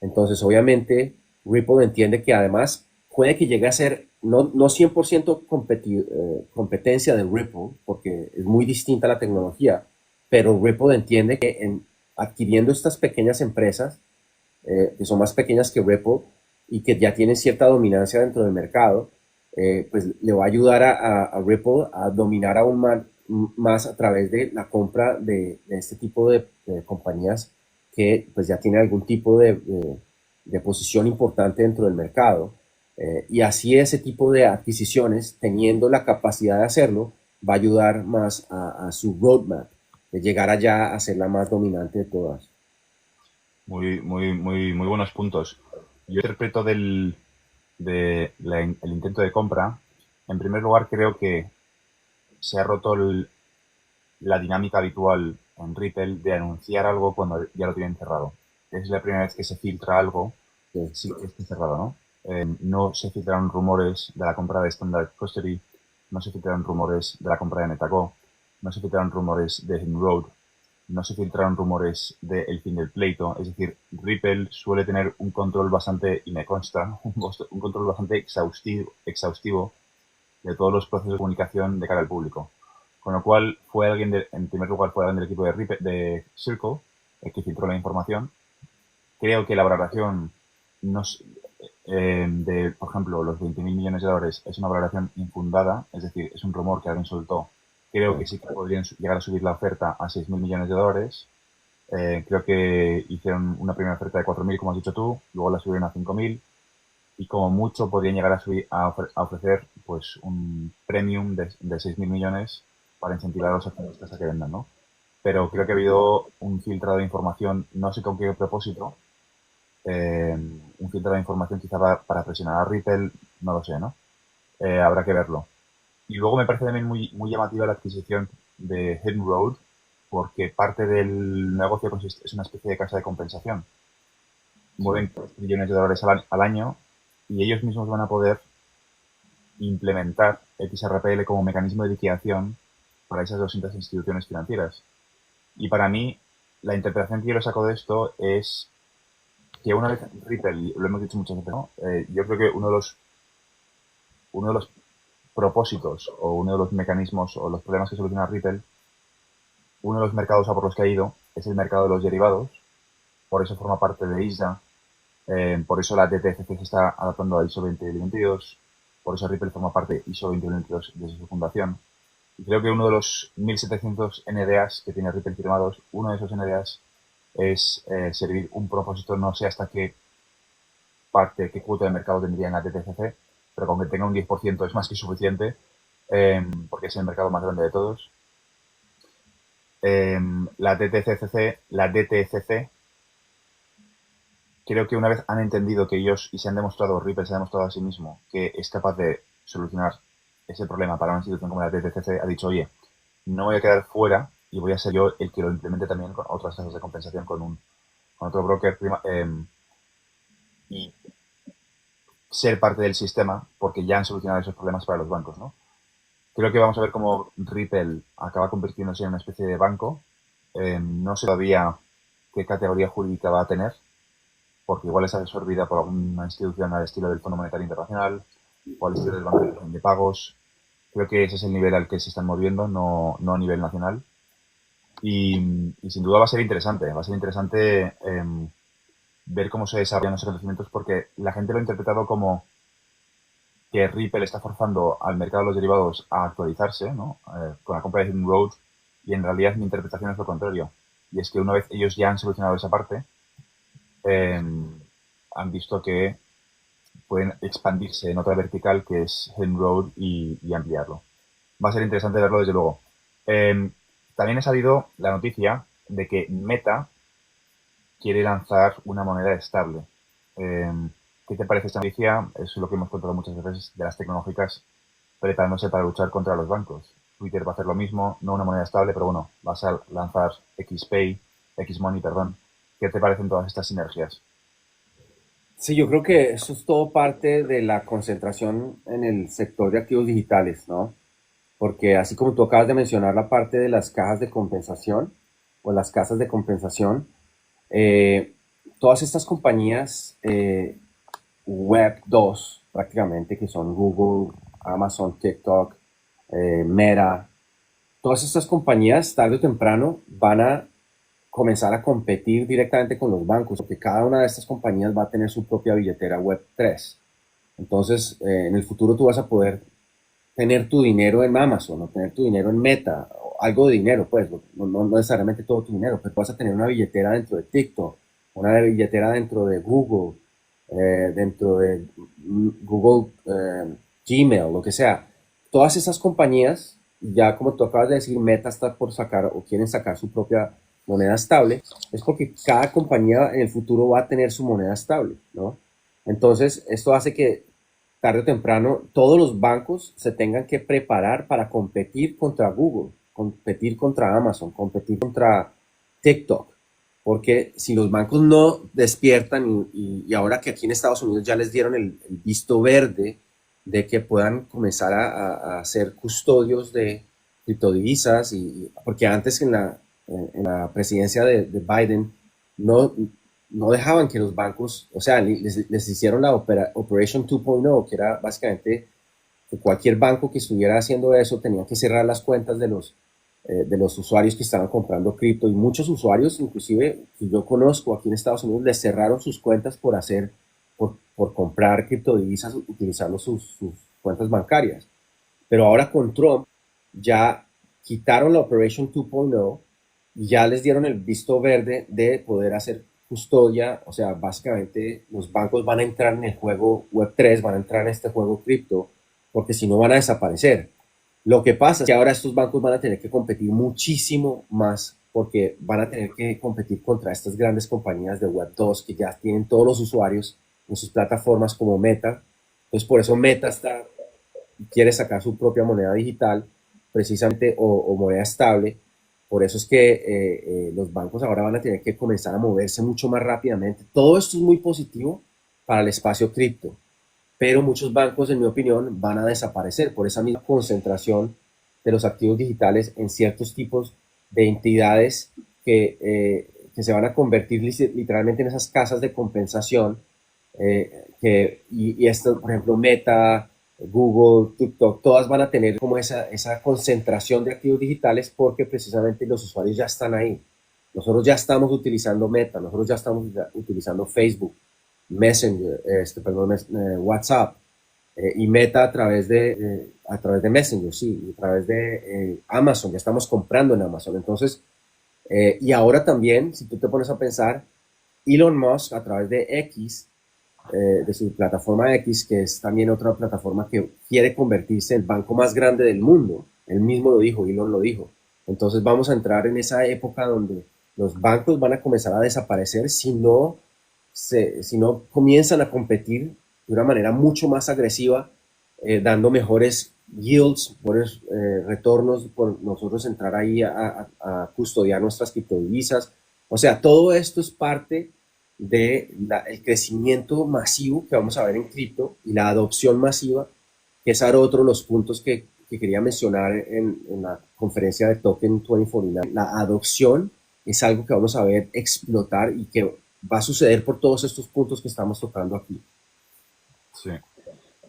Entonces, obviamente, Ripple entiende que además puede que llegue a ser no 100% competencia de Ripple, porque es muy distinta la tecnología, pero Ripple entiende que adquiriendo estas pequeñas empresas, que son más pequeñas que Ripple y que ya tienen cierta dominancia dentro del mercado, pues le va a ayudar a Ripple a dominar aún más a través de la compra de este tipo de compañías que pues ya tienen algún tipo de posición importante dentro del mercado. Y así ese tipo de adquisiciones, teniendo la capacidad de hacerlo, va a ayudar más a su roadmap, de llegar allá a ser la más dominante de todas. Muy buenos puntos. Yo interpreto el intento de compra. En primer lugar, creo que se ha roto la dinámica habitual en Ripple de anunciar algo cuando ya lo tienen cerrado. Es la primera vez que se filtra algo Sí. sí que esté cerrado, ¿no? No se filtraron rumores de la compra de Standard Custody, no se filtraron rumores de la compra de Metaco, no se filtraron rumores de Hidden Road, no se filtraron rumores del fin del pleito. Es decir, Ripple suele tener un control bastante, y me consta, un control bastante exhaustivo de todos los procesos de comunicación de cara al público. Con lo cual, en primer lugar, fue alguien del equipo de Circle el que filtró la información. Creo que la valoración no, por ejemplo, los 20.000 millones de dólares es una valoración infundada, es decir, es un rumor que alguien soltó. Creo que sí que podrían llegar a subir la oferta a 6.000 millones de dólares. Creo que hicieron una primera oferta de 4.000, como has dicho tú, luego la subieron a 5.000 y como mucho podrían llegar a ofrecer pues un premium de 6.000 millones para incentivar a los accionistas a que vendan, ¿no? Pero creo que ha habido un filtrado de información, no sé con qué propósito, un filtrado de información quizá para presionar a Ripple, no lo sé, ¿no? Habrá que verlo. Y luego me parece también muy llamativa la adquisición de Hidden Road, porque parte del negocio es una especie de casa de compensación. Sí. Mueven 3 millones de dólares al año y ellos mismos van a poder implementar XRPL como mecanismo de liquidación para esas 200 instituciones financieras. Y para mí, la interpretación que yo le saco de esto es que una vez Ripple, y lo hemos dicho muchas veces, ¿no? Yo creo que uno de los propósitos o uno de los mecanismos o los problemas que soluciona Ripple, uno de los mercados a por los que ha ido es el mercado de los derivados, por eso forma parte de ISDA, por eso la DTCC se está adaptando a ISO 20022, por eso Ripple forma parte de ISO 20022 desde su fundación. Y creo que uno de los 1.700 NDAs que tiene Ripple firmados, uno de esos NDAs es servir un propósito, no sé hasta qué qué cuota de mercado tendría en la DTCC, pero con que tenga un 10% es más que suficiente, porque es el mercado más grande de todos. La DTCC, creo que una vez han entendido que ellos, y se han demostrado, Ripple se ha demostrado a sí mismo, que es capaz de solucionar ese problema para una institución como la DTCC, ha dicho, oye, no voy a quedar fuera y voy a ser yo el que lo implemente también con otras tasas de compensación con otro broker y ser parte del sistema porque ya han solucionado esos problemas para los bancos, ¿no? Creo que vamos a ver cómo Ripple acaba convirtiéndose en una especie de banco. No sé todavía qué categoría jurídica va a tener, porque igual es absorbida por alguna institución al estilo del Fondo Monetario Internacional o al estilo del Banco de Pagos. Creo que ese es el nivel al que se están moviendo, no a nivel nacional. Y sin duda va a ser interesante. Va a ser interesante ver cómo se desarrollan esos acontecimientos porque la gente lo ha interpretado como que Ripple está forzando al mercado de los derivados a actualizarse, ¿no? Con la compra de Hidden Road, y en realidad mi interpretación es lo contrario. Y es que una vez ellos ya han solucionado esa parte, han visto que pueden expandirse en otra vertical que es Hidden Road y ampliarlo. Va a ser interesante verlo desde luego. También he salido la noticia de que Meta quiere lanzar una moneda estable. ¿Qué te parece esta noticia? Es lo que hemos contado muchas veces de las tecnológicas preparándose para luchar contra los bancos. Twitter va a hacer lo mismo, no una moneda estable, pero bueno, vas a lanzar Xmoney, perdón. ¿Qué te parecen todas estas sinergias? Sí, yo creo que eso es todo parte de la concentración en el sector de activos digitales, ¿no? Porque así como tú acabas de mencionar la parte de las cajas de compensación, o las casas de compensación, eh, todas estas compañías Web 2 prácticamente, que son Google, Amazon, TikTok, Meta, todas estas compañías tarde o temprano van a comenzar a competir directamente con los bancos, porque cada una de estas compañías va a tener su propia billetera Web3. Entonces, en el futuro tú vas a poder tener tu dinero en Amazon o tener tu dinero en Meta, o algo de dinero, pues, no necesariamente todo tu dinero, pero vas a tener una billetera dentro de TikTok, una billetera dentro de Google, dentro de Google Gmail, lo que sea. Todas esas compañías, ya como tú acabas de decir, Meta está por sacar o quieren sacar su propia moneda estable, es porque cada compañía en el futuro va a tener su moneda estable, ¿no? Entonces, esto hace que tarde o temprano todos los bancos se tengan que preparar para competir contra Google, competir contra Amazon, competir contra TikTok. Porque si los bancos no despiertan y ahora que aquí en Estados Unidos ya les dieron el visto verde de que puedan comenzar a ser custodios de criptodivisas, porque antes en la presidencia de Biden no, no dejaban que los bancos, o sea, les hicieron la Operation 2.0, que era básicamente que cualquier banco que estuviera haciendo eso tenía que cerrar las cuentas de los usuarios que estaban comprando cripto, y muchos usuarios, inclusive que yo conozco aquí en Estados Unidos, les cerraron sus cuentas por comprar criptodivisas utilizando sus cuentas bancarias. Pero ahora con Trump ya quitaron la Operation 2.0 y ya les dieron el visto verde de poder hacer custodia, o sea, básicamente los bancos van a entrar en el juego Web3, van a entrar en este juego cripto, porque si no van a desaparecer. Lo que pasa es que ahora estos bancos van a tener que competir muchísimo más, porque van a tener que competir contra estas grandes compañías de Web2 que ya tienen todos los usuarios en sus plataformas como Meta. Entonces, por eso Meta quiere sacar su propia moneda digital, precisamente, o moneda estable. Por eso es que los bancos ahora van a tener que comenzar a moverse mucho más rápidamente. Todo esto es muy positivo para el espacio cripto, pero muchos bancos, en mi opinión, van a desaparecer por esa misma concentración de los activos digitales en ciertos tipos de entidades que se van a convertir literalmente en esas casas de compensación. Y esto, por ejemplo, Meta, Google, TikTok, todas van a tener como esa concentración de activos digitales porque precisamente los usuarios ya están ahí. Nosotros ya estamos utilizando Meta, nosotros ya estamos utilizando Facebook, Messenger, perdón, WhatsApp, y Meta a través de Messenger, sí, y a través de Amazon, ya estamos comprando en Amazon. Entonces, y ahora también, si tú te pones a pensar, Elon Musk a través de X, de su plataforma X, que es también otra plataforma que quiere convertirse en el banco más grande del mundo. Él mismo lo dijo, Elon lo dijo. Entonces vamos a entrar en esa época donde los bancos van a comenzar a desaparecer si no comienzan a competir de una manera mucho más agresiva, dando mejores yields, mejores retornos por nosotros entrar ahí a custodiar nuestras criptodivisas. O sea, todo esto es parte del crecimiento masivo que vamos a ver en cripto y la adopción masiva, que es ahora otro de los puntos que quería mencionar en la conferencia de Token 2049. La adopción es algo que vamos a ver explotar y que va a suceder por todos estos puntos que estamos tocando aquí. Sí,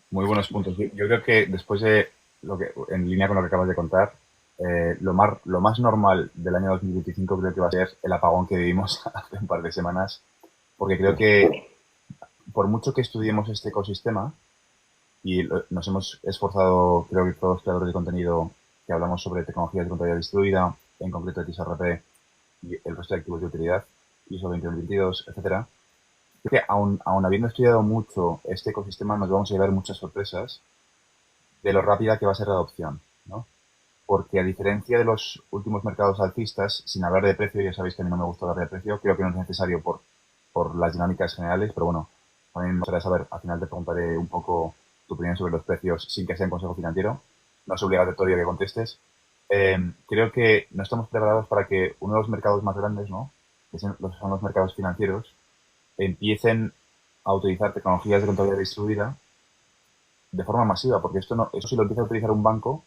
muy buenos puntos. Yo creo que después de en línea con lo que acabas de contar, lo más normal del año 2025 creo que va a ser el apagón que vivimos hace un par de semanas, porque creo que por mucho que estudiemos este ecosistema, y nos hemos esforzado, creo que todos los creadores de contenido que hablamos sobre tecnologías de contabilidad distribuida, en concreto XRP y el resto de activos de utilidad, ISO 20022, etcétera, creo que aún habiendo estudiado mucho este ecosistema, nos vamos a llevar muchas sorpresas de lo rápida que va a ser la adopción, ¿no? Porque a diferencia de los últimos mercados alcistas, sin hablar de precio, ya sabéis que a mí no me gusta hablar de precio, creo que no es necesario por las dinámicas generales, pero bueno, también me gustaría saber, al final te preguntaré un poco tu opinión sobre los precios sin que sea un consejo financiero, no es obligatorio que contestes. Creo que no estamos preparados para que uno de los mercados más grandes, ¿no?, que son los mercados financieros, empiecen a utilizar tecnologías de contabilidad distribuida de forma masiva, porque eso si lo empieza a utilizar un banco,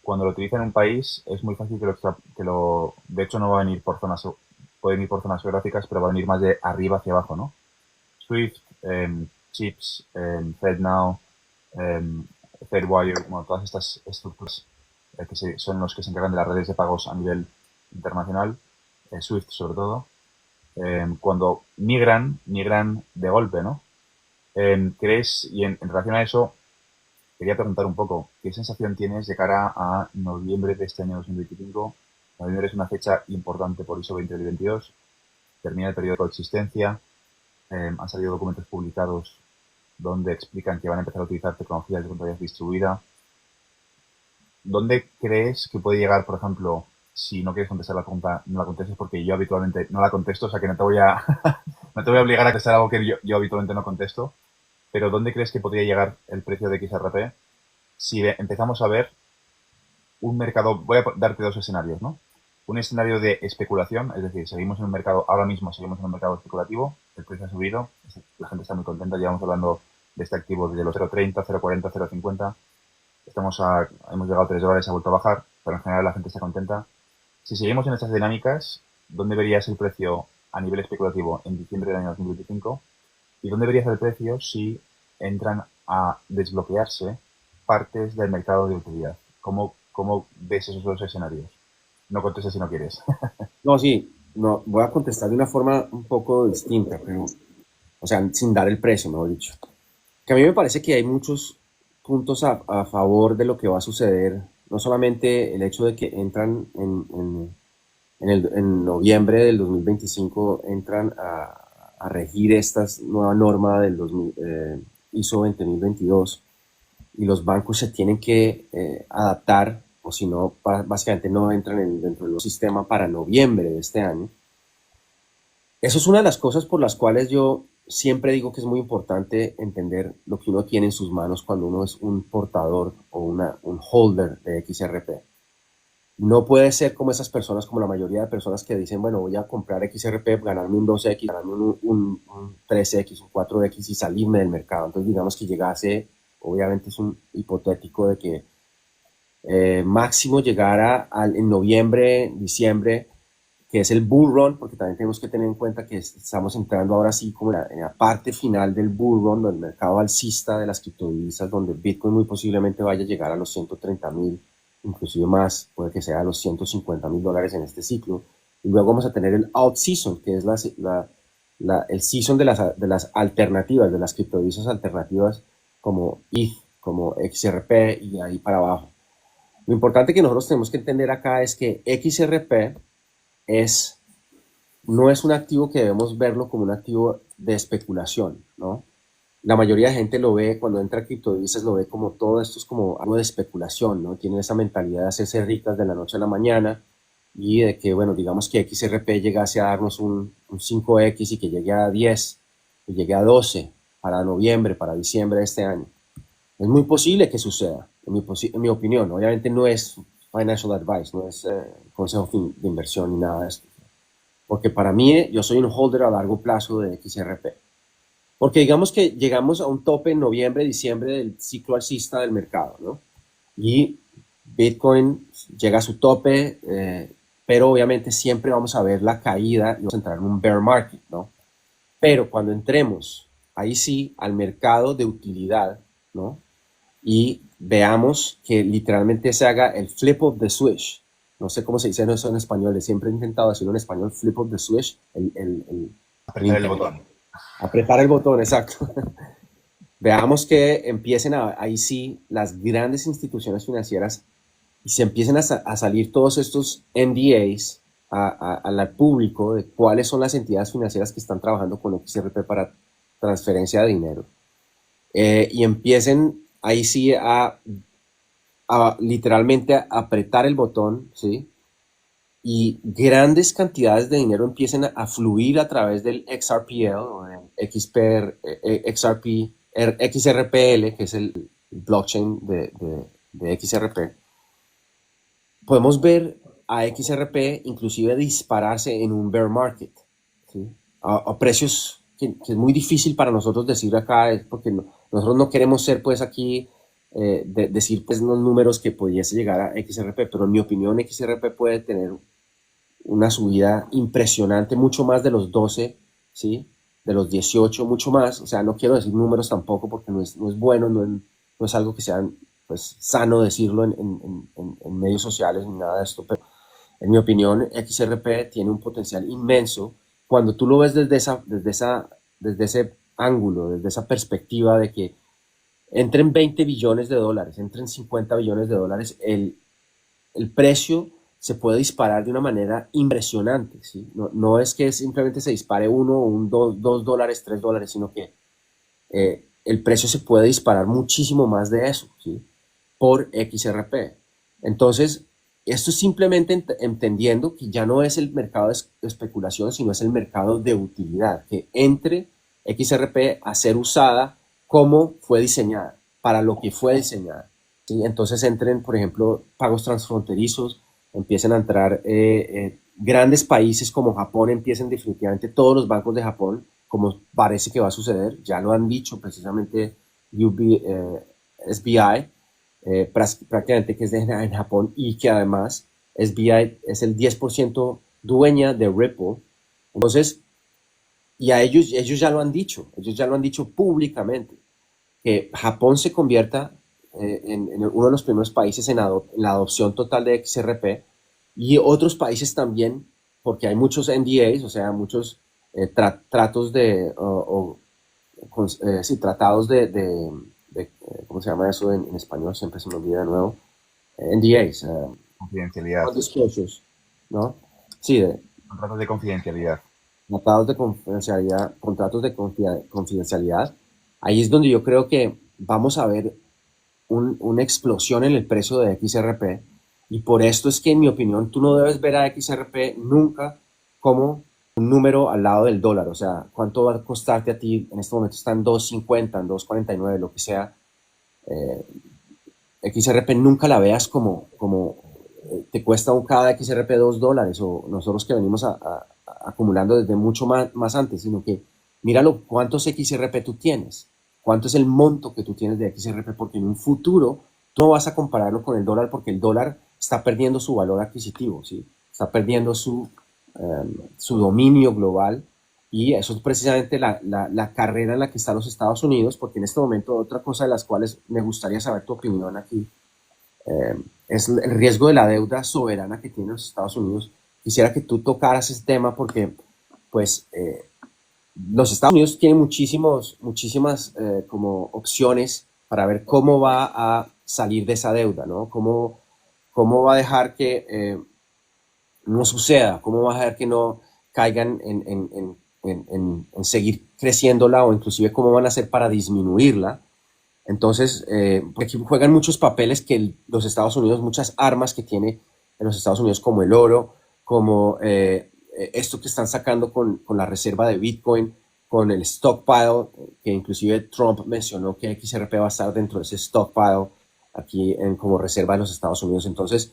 cuando lo utiliza en un país es muy fácil de hecho no va a venir por zonas, puede venir por zonas geográficas, pero va a venir más de arriba hacia abajo, ¿no? Swift, Chips, FedNow, Fedwire, bueno, todas estas estructuras son los que se encargan de las redes de pagos a nivel internacional, Swift sobre todo, cuando migran de golpe, ¿no? ¿Crees, y en relación a eso, quería preguntar un poco, ¿qué sensación tienes de cara a noviembre de este año 2025? Noviembre es una fecha importante por ISO 2022, termina el periodo de coexistencia, han salido documentos publicados donde explican que van a empezar a utilizar tecnologías de contabilidad distribuida. ¿Dónde crees que puede llegar, por ejemplo, si no quieres contestar la pregunta, no la contestes porque yo habitualmente no la contesto, o sea que no te voy a, no te voy a obligar a contestar algo que yo habitualmente no contesto, pero ¿dónde crees que podría llegar el precio de XRP si empezamos a ver un mercado? Voy a darte dos escenarios, ¿no? Un escenario de especulación, es decir, seguimos en un mercado, ahora mismo seguimos en un mercado especulativo, el precio ha subido, la gente está muy contenta, llevamos hablando de este activo desde los 0.30, 0.40, 0.50, hemos llegado a $3, ha vuelto a bajar, pero en general la gente está contenta. Si seguimos en estas dinámicas, ¿dónde verías el precio a nivel especulativo en diciembre del año 2025? ¿Y dónde verías el precio si entran a desbloquearse partes del mercado de utilidad? ¿Cómo ves esos dos escenarios? No contestes si no quieres. No, sí, no, voy a contestar de una forma un poco distinta, pero, o sea, sin dar el precio, mejor dicho. Que a mí me parece que hay muchos puntos a favor de lo que va a suceder, no solamente el hecho de que entran en noviembre del 2025, entran a regir esta nueva norma del ISO 20022 y los bancos se tienen que adaptar, o si no, básicamente no entran dentro del sistema para noviembre de este año. Eso es una de las cosas por las cuales yo siempre digo que es muy importante entender lo que uno tiene en sus manos cuando uno es un portador o un holder de XRP. No puede ser como esas personas, como la mayoría de personas que dicen, bueno, voy a comprar XRP, ganarme un 2X, ganarme un 3X, un 4X y salirme del mercado. Entonces, digamos que llegase, obviamente es un hipotético de que máximo llegara en noviembre, diciembre, que es el bull run, porque también tenemos que tener en cuenta que estamos entrando ahora sí como en la parte final del bull run, del mercado alcista de las criptodivisas, donde Bitcoin muy posiblemente vaya a llegar a los 130,000, inclusive más, puede que sea a los $150,000 en este ciclo. Y luego vamos a tener el out season, que es el season de las alternativas, de las criptodivisas alternativas como ETH, como XRP y ahí para abajo. Lo importante que nosotros tenemos que entender acá es que XRP no es un activo que debemos verlo como un activo de especulación, ¿no? La mayoría de gente lo ve, cuando entra a criptodivisas, lo ve como todo esto es como algo de especulación, ¿no? Tienen esa mentalidad de hacerse ricas de la noche a la mañana y de que, bueno, digamos que XRP llegase a darnos un 5X y que llegue a 10, que llegue a 12 para noviembre, para diciembre de este año. Es muy posible que suceda, en mi opinión. Obviamente no es financial advice, no es consejo de inversión ni nada de esto. Porque para mí, yo soy un holder a largo plazo de XRP. Porque digamos que llegamos a un tope en noviembre, diciembre del ciclo alcista del mercado, ¿no? Y Bitcoin llega a su tope, pero obviamente siempre vamos a ver la caída y vamos a entrar en un bear market, ¿no? Pero cuando entremos, ahí sí, al mercado de utilidad, ¿no? Y veamos que literalmente se haga el flip of the switch. No sé cómo se dice eso en español, siempre he intentado decirlo en español, flip of the switch, Apretar el botón. apretar el botón, exacto. Veamos que empiecen ahí sí las grandes instituciones financieras y se empiecen a salir todos estos NDAs al público de cuáles son las entidades financieras que están trabajando con XRP para transferencia de dinero. Y empiecen ahí sí a literalmente apretar el botón, ¿sí? Y grandes cantidades de dinero empiecen a fluir a través del XRPL o del XRPL, que es el blockchain de XRP. Podemos ver a XRP inclusive dispararse en un bear market, ¿sí? A precios que es muy difícil para nosotros decir acá, porque nosotros no queremos ser pues aquí decir pues los números que pudiese llegar a XRP, pero en mi opinión XRP puede tener una subida impresionante, mucho más de los 12, ¿sí? De los 18, mucho más. O sea, no quiero decir números tampoco porque no es bueno, no es algo que sea pues, sano decirlo en medios sociales ni nada de esto, pero en mi opinión XRP tiene un potencial inmenso cuando tú lo ves desde ese ángulo, desde esa perspectiva de que entren 20 billones de dólares, entren 50 billones de dólares, el precio se puede disparar de una manera impresionante, ¿sí? No es que simplemente se dispare uno o dos dólares, $3, sino que el precio se puede disparar muchísimo más de eso, ¿sí? Por XRP. Entonces, esto es simplemente entendiendo que ya no es el mercado de especulación, sino es el mercado de utilidad, que entre XRP a ser usada como fue diseñada, para lo que fue diseñada. ¿Sí? Entonces entren, por ejemplo, pagos transfronterizos, empiecen a entrar grandes países como Japón, empiecen definitivamente todos los bancos de Japón, como parece que va a suceder, ya lo han dicho precisamente SBI, prácticamente que es en Japón y que además SBI es el 10% dueña de Ripple. Entonces, y a ellos ya lo han dicho públicamente, que Japón se convierta en uno de los primeros países en la adopción total de XRP y otros países también, porque hay muchos NDAs, o sea, muchos tratos sí, tratados ¿cómo se llama eso en español? Siempre se me olvida de nuevo. NDAs, Confidencialidad. non-disclosures, ¿no? Sí, Contratos de confidencialidad. tratados de confidencialidad, contratos de confidencialidad. Ahí es donde yo creo que vamos a ver una explosión en el precio de XRP y por esto es que en mi opinión tú no debes ver a XRP nunca como un número al lado del dólar, o sea, cuánto va a costarte a ti, en este momento está en 2.50, en 2.49, lo que sea, XRP nunca la veas como te cuesta cada XRP $2 o nosotros que venimos acumulando desde mucho más antes, sino que míralo cuántos XRP tú tienes, cuánto es el monto que tú tienes de XRP, porque en un futuro tú no vas a compararlo con el dólar porque el dólar está perdiendo su valor adquisitivo, ¿sí? Está perdiendo su dominio global y eso es precisamente la carrera en la que están los Estados Unidos, porque en este momento otra cosa de las cuales me gustaría saber tu opinión aquí es el riesgo de la deuda soberana que tienen los Estados Unidos. Quisiera que tú tocaras ese tema porque pues los Estados Unidos tienen muchísimas como opciones para ver cómo va a salir de esa deuda, ¿no? Cómo va a dejar que no suceda, cómo va a dejar que no caigan en seguir creciéndola o inclusive cómo van a hacer para disminuirla. Entonces, aquí juegan muchos papeles que los Estados Unidos, muchas armas que tiene en los Estados Unidos como el oro, como esto que están sacando con la reserva de Bitcoin, con el stockpile, que inclusive Trump mencionó que XRP va a estar dentro de ese stockpile aquí como reserva de los Estados Unidos. Entonces,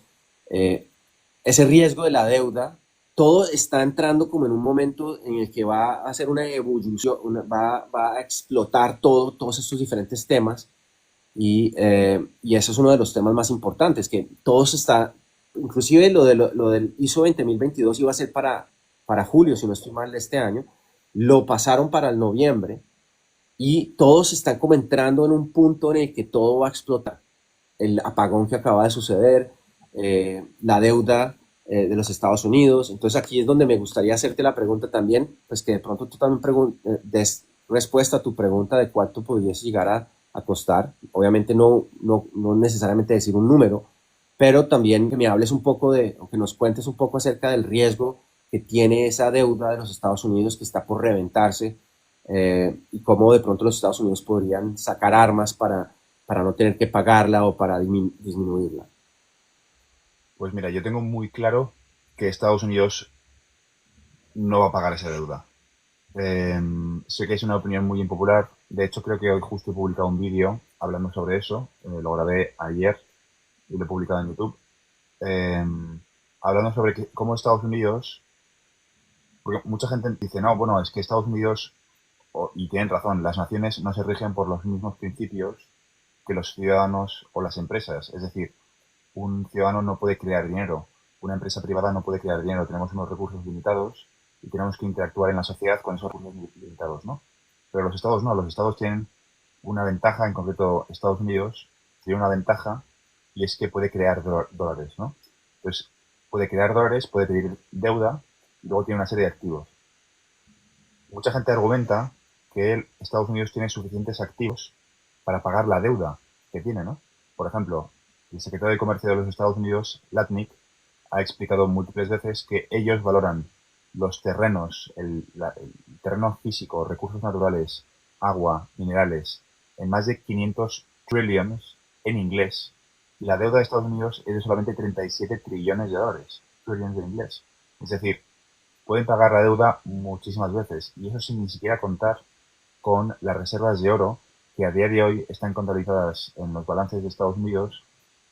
ese riesgo de la deuda, todo está entrando como en un momento en el que va a hacer una evolución, va a explotar todos estos diferentes temas y ese es uno de los temas más importantes, que todo se está, inclusive lo del ISO 20022 iba a ser para julio, si no estoy mal, de este año, lo pasaron para el noviembre y todos están como entrando en un punto en el que todo va a explotar. El apagón que acaba de suceder, la deuda de los Estados Unidos. Entonces aquí es donde me gustaría hacerte la pregunta también, pues que de pronto tú también des respuesta a tu pregunta de cuánto pudiese llegar a costar. Obviamente no necesariamente decir un número, pero también que me hables un poco o que nos cuentes un poco acerca del riesgo que tiene esa deuda de los Estados Unidos que está por reventarse y cómo de pronto los Estados Unidos podrían sacar armas para no tener que pagarla o para disminuirla. Pues mira, yo tengo muy claro que Estados Unidos no va a pagar esa deuda. Sé que es una opinión muy impopular. De hecho, creo que hoy justo he publicado un vídeo hablando sobre eso. Lo grabé ayer y lo he publicado en YouTube. Hablando sobre cómo Estados Unidos... Porque mucha gente dice, no, bueno, es que Estados Unidos, y tienen razón, las naciones no se rigen por los mismos principios que los ciudadanos o las empresas. Es decir, un ciudadano no puede crear dinero, una empresa privada no puede crear dinero. Tenemos unos recursos limitados y tenemos que interactuar en la sociedad con esos recursos limitados, ¿no? Pero los estados no, los estados tienen una ventaja, en concreto Estados Unidos tiene una ventaja y es que puede crear dólares, ¿no? Entonces, puede crear dólares, puede pedir deuda y luego tiene una serie de activos. Mucha gente argumenta que Estados Unidos tiene suficientes activos para pagar la deuda que tiene, ¿no? Por ejemplo, el secretario de Comercio de los Estados Unidos, Latnick, ha explicado múltiples veces que ellos valoran los terrenos, el terreno físico, recursos naturales, agua, minerales, en más de 500 trillions en inglés. Y la deuda de Estados Unidos es de solamente 37 trillones de dólares, trillions en inglés. Es decir, pueden pagar la deuda muchísimas veces, y eso sin ni siquiera contar con las reservas de oro que a día de hoy están contabilizadas en los balances de Estados Unidos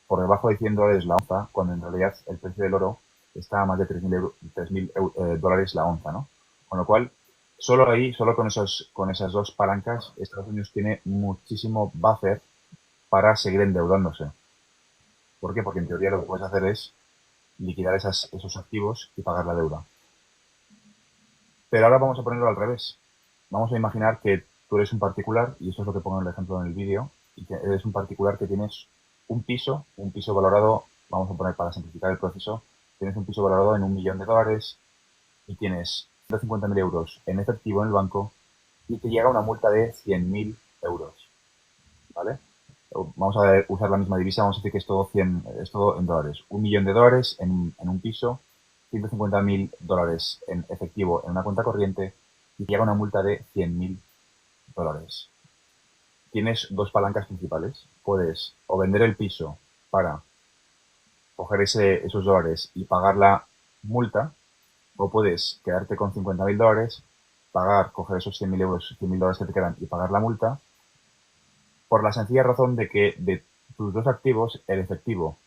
por debajo de $100 la onza, cuando en realidad el precio del oro está a más de 3.000 dólares la onza, ¿no? Con lo cual, solo ahí, solo con esas dos palancas, Estados Unidos tiene muchísimo buffer para seguir endeudándose. ¿Por qué? Porque en teoría lo que puedes hacer es liquidar esos activos y pagar la deuda. Pero ahora vamos a ponerlo al revés. Vamos a imaginar que tú eres un particular, y eso es lo que pongo en el ejemplo en el vídeo, y que eres un particular que tienes un piso valorado, vamos a poner para simplificar el proceso, tienes un piso valorado en $1.000.000 y tienes 150.000 euros en efectivo en el banco y te llega una multa de 100.000 euros, ¿vale? Vamos a usar la misma divisa, vamos a decir que es todo en dólares. $1.000.000 en un piso, 150.000 dólares en efectivo en una cuenta corriente y te llega una multa de 100.000 dólares. Tienes dos palancas principales. Puedes o vender el piso para coger esos dólares y pagar la multa, o puedes quedarte con 50.000 dólares, coger esos 100.000 euros, 100.000 dólares que te quedan y pagar la multa, por la sencilla razón de que de tus dos activos, el efectivo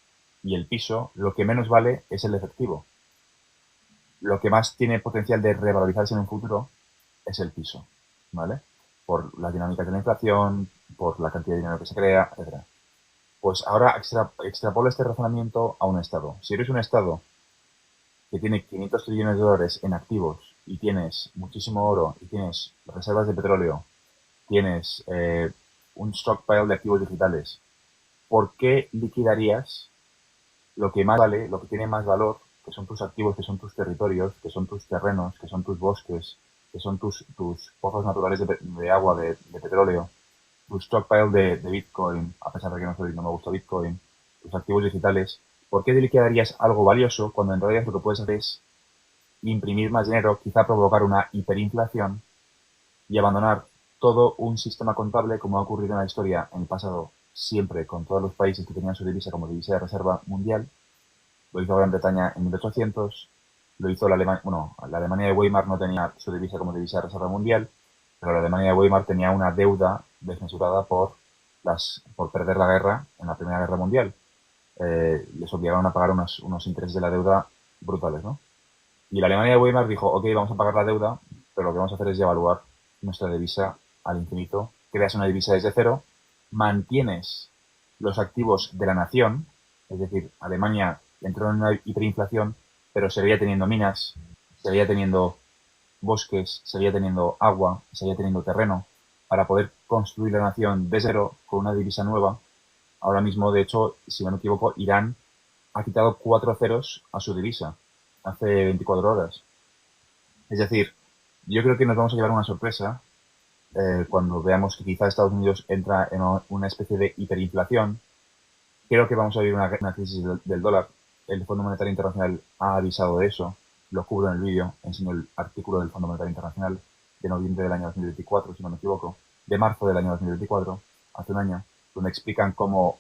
y el piso, lo que menos vale es el efectivo. Lo que más tiene potencial de revalorizarse en un futuro es el piso, ¿vale? Por las dinámicas de la inflación, por la cantidad de dinero que se crea, etc. Pues ahora extrapola este razonamiento a un estado. Si eres un estado que tiene 500 trillones de dólares en activos y tienes muchísimo oro y tienes reservas de petróleo, tienes un stockpile de activos digitales, ¿por qué liquidarías lo que más vale, lo que tiene más valor, que son tus activos, que son tus territorios, que son tus terrenos, que son tus bosques, que son tus pozos naturales de agua, de petróleo, tu stockpile de Bitcoin, a pesar de que no me gusta Bitcoin, tus activos digitales? ¿Por qué liquidarías algo valioso cuando en realidad lo que puedes hacer es imprimir más dinero, quizá provocar una hiperinflación y abandonar todo un sistema contable, como ha ocurrido en la historia en el pasado siempre con todos los países que tenían su divisa como divisa de reserva mundial? Lo hizo Gran Bretaña en 1800, lo hizo la Alemania de Weimar no tenía su divisa como divisa de reserva mundial, pero la Alemania de Weimar tenía una deuda desmesurada por perder la guerra en la Primera Guerra Mundial. Les obligaron a pagar unos intereses de la deuda brutales, ¿no? Y la Alemania de Weimar dijo, ok, vamos a pagar la deuda, pero lo que vamos a hacer es devaluar nuestra divisa al infinito. Creas una divisa desde cero, mantienes los activos de la nación, es decir, Alemania entró en una hiperinflación, pero seguía teniendo minas, seguía teniendo bosques, seguía teniendo agua, seguía teniendo terreno para poder construir la nación de cero con una divisa nueva. Ahora mismo, de hecho, si no me equivoco, Irán ha quitado 4 ceros a su divisa hace 24 horas. Es decir, yo creo que nos vamos a llevar una sorpresa cuando veamos que quizá Estados Unidos entra en una especie de hiperinflación. Creo que vamos a vivir una crisis del dólar. El Fondo Monetario Internacional ha avisado de eso. Lo cubro en el vídeo. Enseño el artículo del Fondo Monetario Internacional de noviembre del año 2024, si no me equivoco, de marzo del año 2024, hace un año, donde explican cómo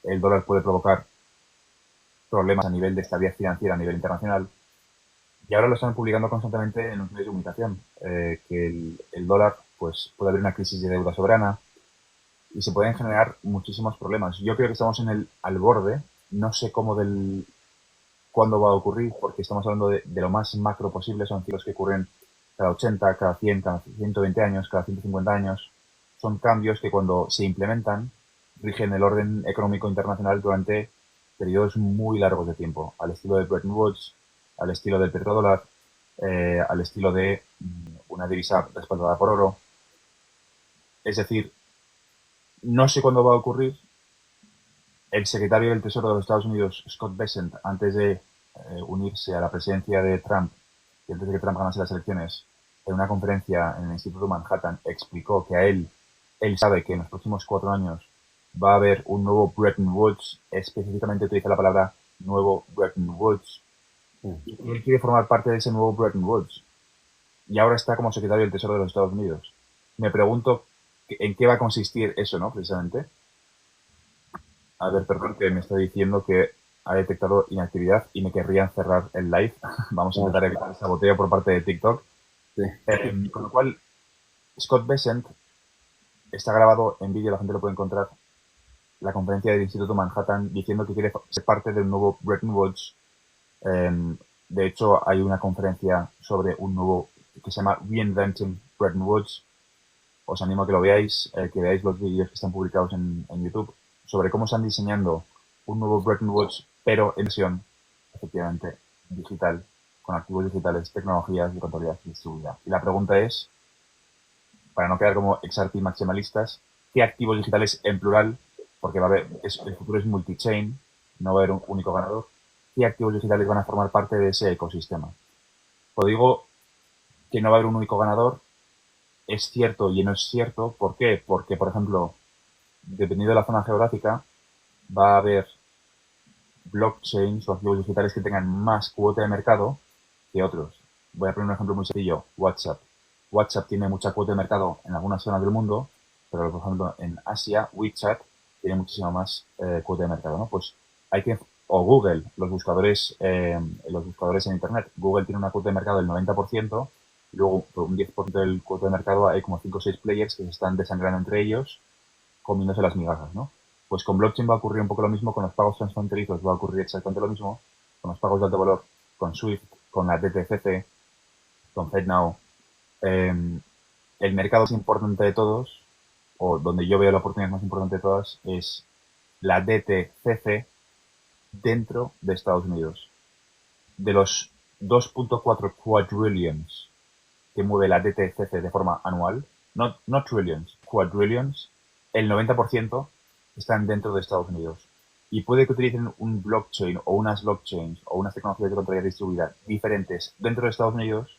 el dólar puede provocar problemas a nivel de estabilidad financiera a nivel internacional. Y ahora lo están publicando constantemente en los medios de comunicación, que el dólar, pues, puede haber una crisis de deuda soberana y se pueden generar muchísimos problemas. Yo creo que estamos al borde, no sé cuándo va a ocurrir, porque estamos hablando de lo más macro posible, son ciclos que ocurren cada 80, cada 100, cada 120 años, cada 150 años. Son cambios que cuando se implementan rigen el orden económico internacional durante periodos muy largos de tiempo, al estilo de Bretton Woods, al estilo del petrodólar, al estilo de una divisa respaldada por oro. Es decir, no sé cuándo va a ocurrir. El secretario del Tesoro de los Estados Unidos, Scott Bessent, antes de unirse a la presidencia de Trump y antes de que Trump ganase las elecciones, en una conferencia en el Instituto Manhattan, explicó que él sabe que en los próximos 4 años va a haber un nuevo Bretton Woods, específicamente utiliza la palabra nuevo Bretton Woods, y él quiere formar parte de ese nuevo Bretton Woods. Y ahora está como secretario del Tesoro de los Estados Unidos. Me pregunto en qué va a consistir eso, ¿no? Precisamente. A ver, perdón, que me está diciendo que ha detectado inactividad y me querrían cerrar el live. Vamos a intentar evitar el saboteo por parte de TikTok. Sí. Con lo cual, Scott Bessent está grabado en vídeo, la gente lo puede encontrar, la conferencia del Instituto Manhattan diciendo que quiere ser parte del nuevo Bretton Woods. De hecho, hay una conferencia sobre un nuevo que se llama Reinventing Bretton Woods. Os animo a que lo veáis, que veáis los vídeos que están publicados en YouTube sobre cómo están diseñando un nuevo Bretton Woods, pero en versión, efectivamente, digital, con activos digitales, tecnologías y contabilidad distribuida. Y la pregunta es, para no quedar como ex-arti maximalistas, ¿qué activos digitales en plural? Porque va a haber, el futuro es multi-chain, no va a haber un único ganador. ¿Qué activos digitales van a formar parte de ese ecosistema? Cuando digo que no va a haber un único ganador, es cierto y no es cierto. ¿Por qué? Porque, por ejemplo, dependiendo de la zona geográfica, va a haber blockchains o activos digitales que tengan más cuota de mercado que otros. Voy a poner un ejemplo muy sencillo. WhatsApp. WhatsApp tiene mucha cuota de mercado en algunas zonas del mundo, pero por ejemplo en Asia, WeChat tiene muchísima más cuota de mercado, ¿no? Pues hay que, o Google, los buscadores en Internet. Google tiene una cuota de mercado del 90%, y luego por un 10% del cuota de mercado hay como 5 o 6 players que se están desangrando entre ellos, comiéndose las migajas, ¿no? Pues con blockchain va a ocurrir un poco lo mismo, con los pagos transfronterizos va a ocurrir exactamente lo mismo, con los pagos de alto valor, con SWIFT, con la DTCC, con FedNow. El mercado más importante de todos, o donde yo veo la oportunidad más importante de todas, es la DTCC dentro de Estados Unidos. De los 2.4 quadrillions que mueve la DTCC de forma anual, no trillions, quadrillions, el 90% están dentro de Estados Unidos. Y puede que utilicen un blockchain o unas blockchains o unas tecnologías de contabilidad distribuida diferentes dentro de Estados Unidos,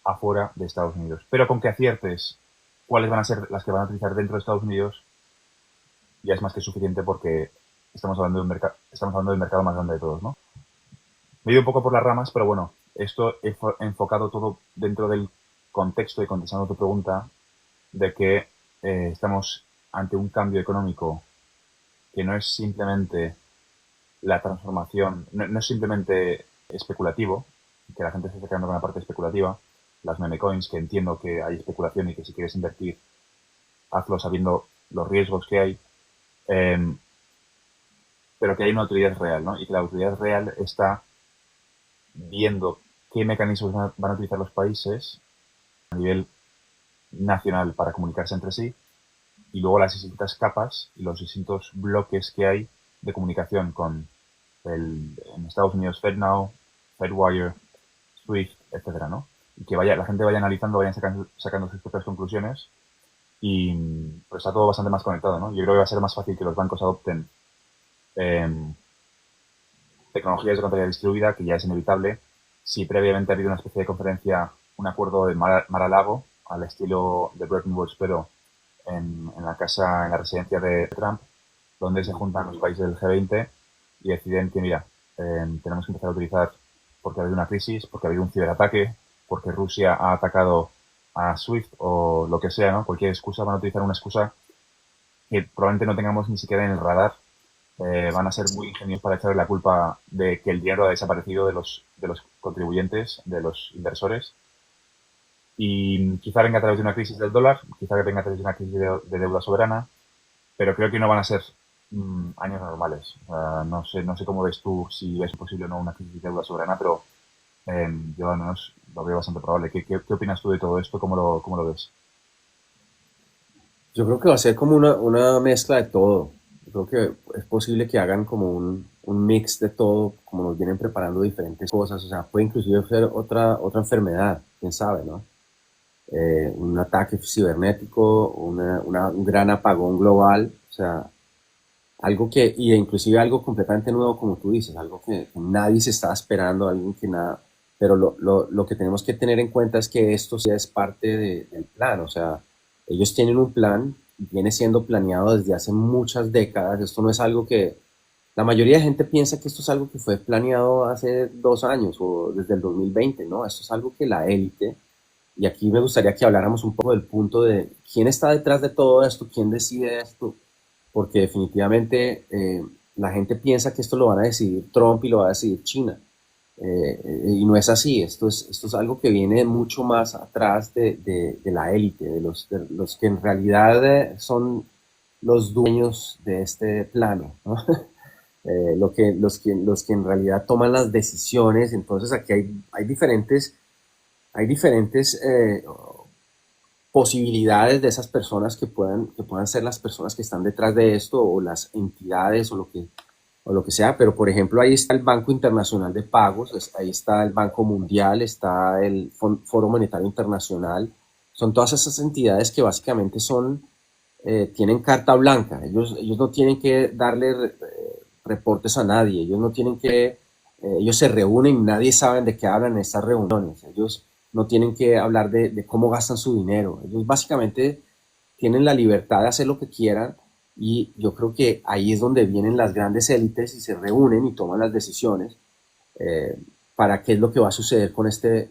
afuera de Estados Unidos. Pero con que aciertes cuáles van a ser las que van a utilizar dentro de Estados Unidos, ya es más que suficiente porque estamos hablando del mercado más grande de todos, ¿no? Me he ido un poco por las ramas, pero bueno, esto he enfocado todo dentro del contexto y contestando tu pregunta de que estamos ante un cambio económico que no es simplemente la transformación, no es simplemente especulativo, que la gente se está quedando con la parte especulativa, las meme coins, que entiendo que hay especulación y que si quieres invertir, hazlo sabiendo los riesgos que hay, pero que hay una utilidad real, ¿no? Y que la utilidad real está viendo qué mecanismos van a utilizar los países a nivel nacional para comunicarse entre sí, y luego las distintas capas y los distintos bloques que hay de comunicación con en Estados Unidos FedNow, FedWire, SWIFT, etcétera, ¿no? Y que la gente vaya analizando, vayan sacando sus propias conclusiones, y pues está todo bastante más conectado, ¿no? Yo creo que va a ser más fácil que los bancos adopten tecnologías de contabilidad distribuida, que ya es inevitable, si previamente ha habido una especie de conferencia, un acuerdo de Mar-a-Lago, al estilo de Bretton Woods, pero en la residencia de Trump, donde se juntan los países del G20 y deciden que, mira, tenemos que empezar a utilizar, porque ha habido una crisis, porque ha habido un ciberataque, porque Rusia ha atacado a SWIFT o lo que sea, ¿no? Cualquier excusa, van a utilizar una excusa que probablemente no tengamos ni siquiera en el radar. Van a ser muy ingeniosos para echarle la culpa de que el dinero ha desaparecido de los contribuyentes, de los inversores. Y quizá venga a través de una crisis del dólar, quizá venga a través de una crisis de deuda soberana, pero creo que no van a ser años normales. No sé cómo ves tú, si es posible o no una crisis de deuda soberana, pero yo al menos lo veo bastante probable. ¿Qué opinas tú de todo esto? ¿Cómo lo ves? Yo creo que va a ser como una mezcla de todo. Creo que es posible que hagan como un mix de todo, como nos vienen preparando diferentes cosas. O sea, puede inclusive ser otra enfermedad, quién sabe, ¿no? Un ataque cibernético, un gran apagón global. O sea, algo que, y inclusive algo completamente nuevo, como tú dices, algo que nadie se está esperando, algo que nada. Pero lo que tenemos que tener en cuenta es que esto sí es parte del plan. O sea, ellos tienen un plan, viene siendo planeado desde hace muchas décadas. Esto no es algo que la mayoría de gente piensa que esto es algo que fue planeado hace 2 años o desde el 2020, ¿no? Esto es algo que la élite, y aquí me gustaría que habláramos un poco del punto de quién está detrás de todo esto, quién decide esto, porque definitivamente la gente piensa que esto lo van a decidir Trump y lo va a decidir China. Y no es así, esto es algo que viene mucho más atrás de la élite, de los que en realidad son los dueños de este plano, ¿no? Los que en realidad toman las decisiones. Entonces aquí hay diferentes posibilidades de esas personas que puedan ser las personas que están detrás de esto o las entidades o lo que sea. Pero por ejemplo ahí está el Banco Internacional de Pagos, ahí está el Banco Mundial, está el Foro Monetario Internacional. Son todas esas entidades que básicamente tienen carta blanca. Ellos no tienen que darle reportes a nadie, ellos se reúnen y nadie sabe de qué hablan en estas reuniones. Ellos no tienen que hablar de cómo gastan su dinero. Ellos básicamente tienen la libertad de hacer lo que quieran, y yo creo que ahí es donde vienen las grandes élites y se reúnen y toman las decisiones para qué es lo que va a suceder con este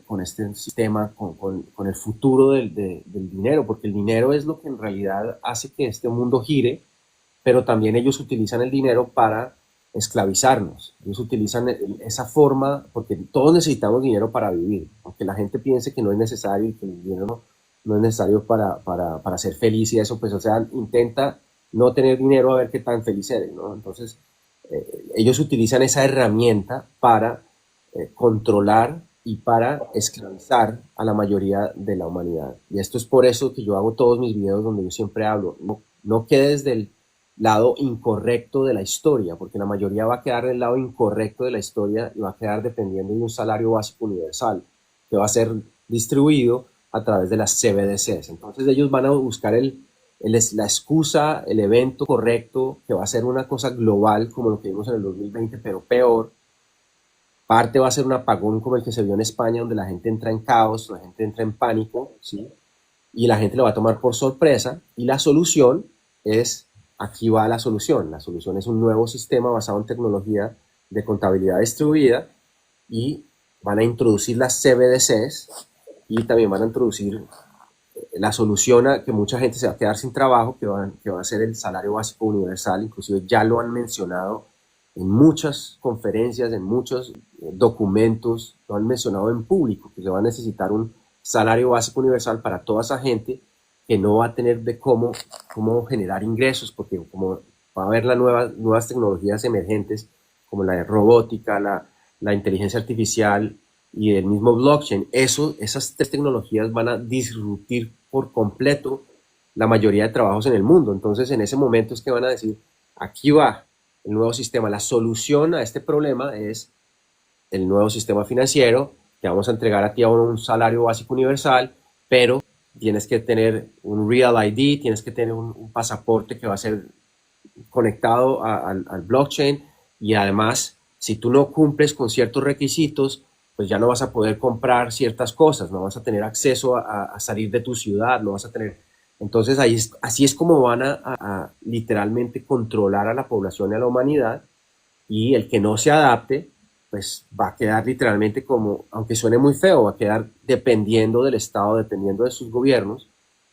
sistema, con el futuro del dinero, porque el dinero es lo que en realidad hace que este mundo gire, pero también ellos utilizan el dinero para esclavizarnos. Ellos utilizan esa forma, porque todos necesitamos dinero para vivir, aunque la gente piense que no es necesario y que el dinero no es necesario para ser feliz y eso, pues, o sea, intenta no tener dinero a ver qué tan feliz eres, ¿no? Entonces, ellos utilizan esa herramienta para controlar y para esclavizar a la mayoría de la humanidad. Y esto es por eso que yo hago todos mis videos donde yo siempre hablo, no quedes del lado incorrecto de la historia, porque la mayoría va a quedar del lado incorrecto de la historia y va a quedar dependiendo de un salario básico universal que va a ser distribuido a través de las CBDCs. Entonces ellos van a buscar la excusa, el evento correcto, que va a ser una cosa global como lo que vimos en el 2020, pero peor. Parte va a ser un apagón como el que se vio en España, donde la gente entra en caos, la gente entra en pánico, ¿sí? Y la gente lo va a tomar por sorpresa. Y la solución es, aquí va la solución. La solución es un nuevo sistema basado en tecnología de contabilidad distribuida, y van a introducir las CBDCs y también van a introducir la solución a que mucha gente se va a quedar sin trabajo, que va a ser el salario básico universal. Inclusive ya lo han mencionado en muchas conferencias, en muchos documentos, lo han mencionado en público, que se va a necesitar un salario básico universal para toda esa gente que no va a tener de cómo generar ingresos, porque como va a haber las nuevas tecnologías emergentes, como la de robótica, la inteligencia artificial y el mismo blockchain, esas tres tecnologías van a disruptir por completo la mayoría de trabajos en el mundo. Entonces en ese momento es que van a decir, aquí va el nuevo sistema. La solución a este problema es el nuevo sistema financiero. Te vamos a entregar a ti ahora un salario básico universal, pero tienes que tener un Real ID, tienes que tener un pasaporte que va a ser conectado al blockchain, y además, si tú no cumples con ciertos requisitos, pues ya no vas a poder comprar ciertas cosas, no vas a tener acceso a salir de tu ciudad, no vas a tener. Entonces así es como van a literalmente controlar a la población y a la humanidad, y el que no se adapte, pues va a quedar literalmente como, aunque suene muy feo, va a quedar dependiendo del Estado, dependiendo de sus gobiernos,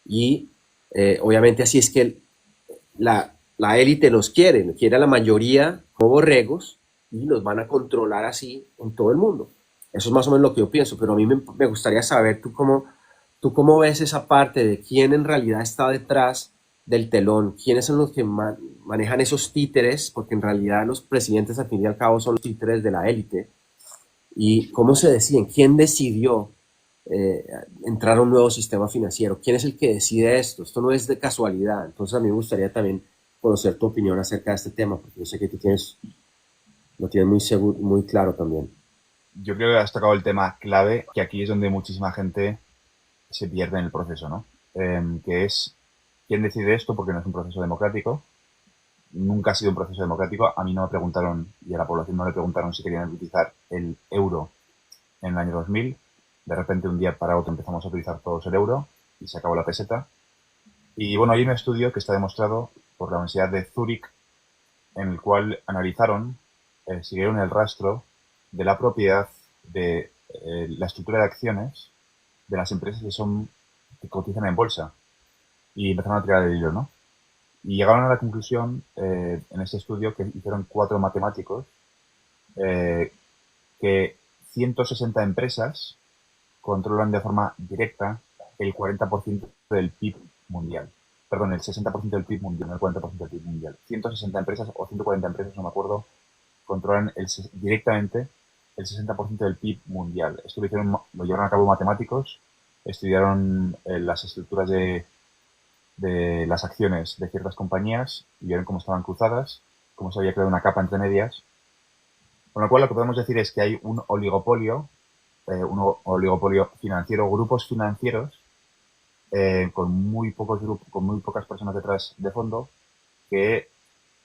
y obviamente así es que la élite los quiere a la mayoría como borregos, y los van a controlar así en todo el mundo. Eso es más o menos lo que yo pienso, pero a mí me gustaría saber tú cómo ves esa parte de quién en realidad está detrás del telón, quiénes son los que manejan esos títeres, porque en realidad los presidentes al fin y al cabo son los títeres de la élite, y cómo se deciden, quién decidió entrar a un nuevo sistema financiero, quién es el que decide esto. Esto no es de casualidad. Entonces a mí me gustaría también conocer tu opinión acerca de este tema, porque yo sé que lo tienes muy seguro, muy claro también. Yo creo que has tocado el tema clave, que aquí es donde muchísima gente se pierde en el proceso, ¿no? Que es quién decide esto, porque no es un proceso democrático. Nunca ha sido un proceso democrático. A mí no me preguntaron, y a la población no le preguntaron si querían utilizar el euro en el año 2000. De repente, un día para otro empezamos a utilizar todos el euro y se acabó la peseta. Y bueno, hay un estudio que está demostrado por la Universidad de Zúrich en el cual analizaron, siguieron el rastro de la propiedad de la estructura de acciones de las empresas que cotizan en bolsa y empezaron a tirar el hilo, ¿no? Y llegaron a la conclusión en este estudio que hicieron 4 matemáticos eh, que 160 empresas controlan de forma directa el 40% del PIB mundial. Perdón, el 60% del PIB mundial, no el 40% del PIB mundial. 160 empresas o 140 empresas, no me acuerdo, controlan directamente el 60% del PIB mundial. Esto lo llevaron a cabo matemáticos, estudiaron las estructuras de las acciones de ciertas compañías y vieron cómo estaban cruzadas, cómo se había creado una capa entre medias. Con lo cual, lo que podemos decir es que hay un oligopolio financiero, grupos financieros con muy pocos grupos, con muy pocas personas detrás de fondo, que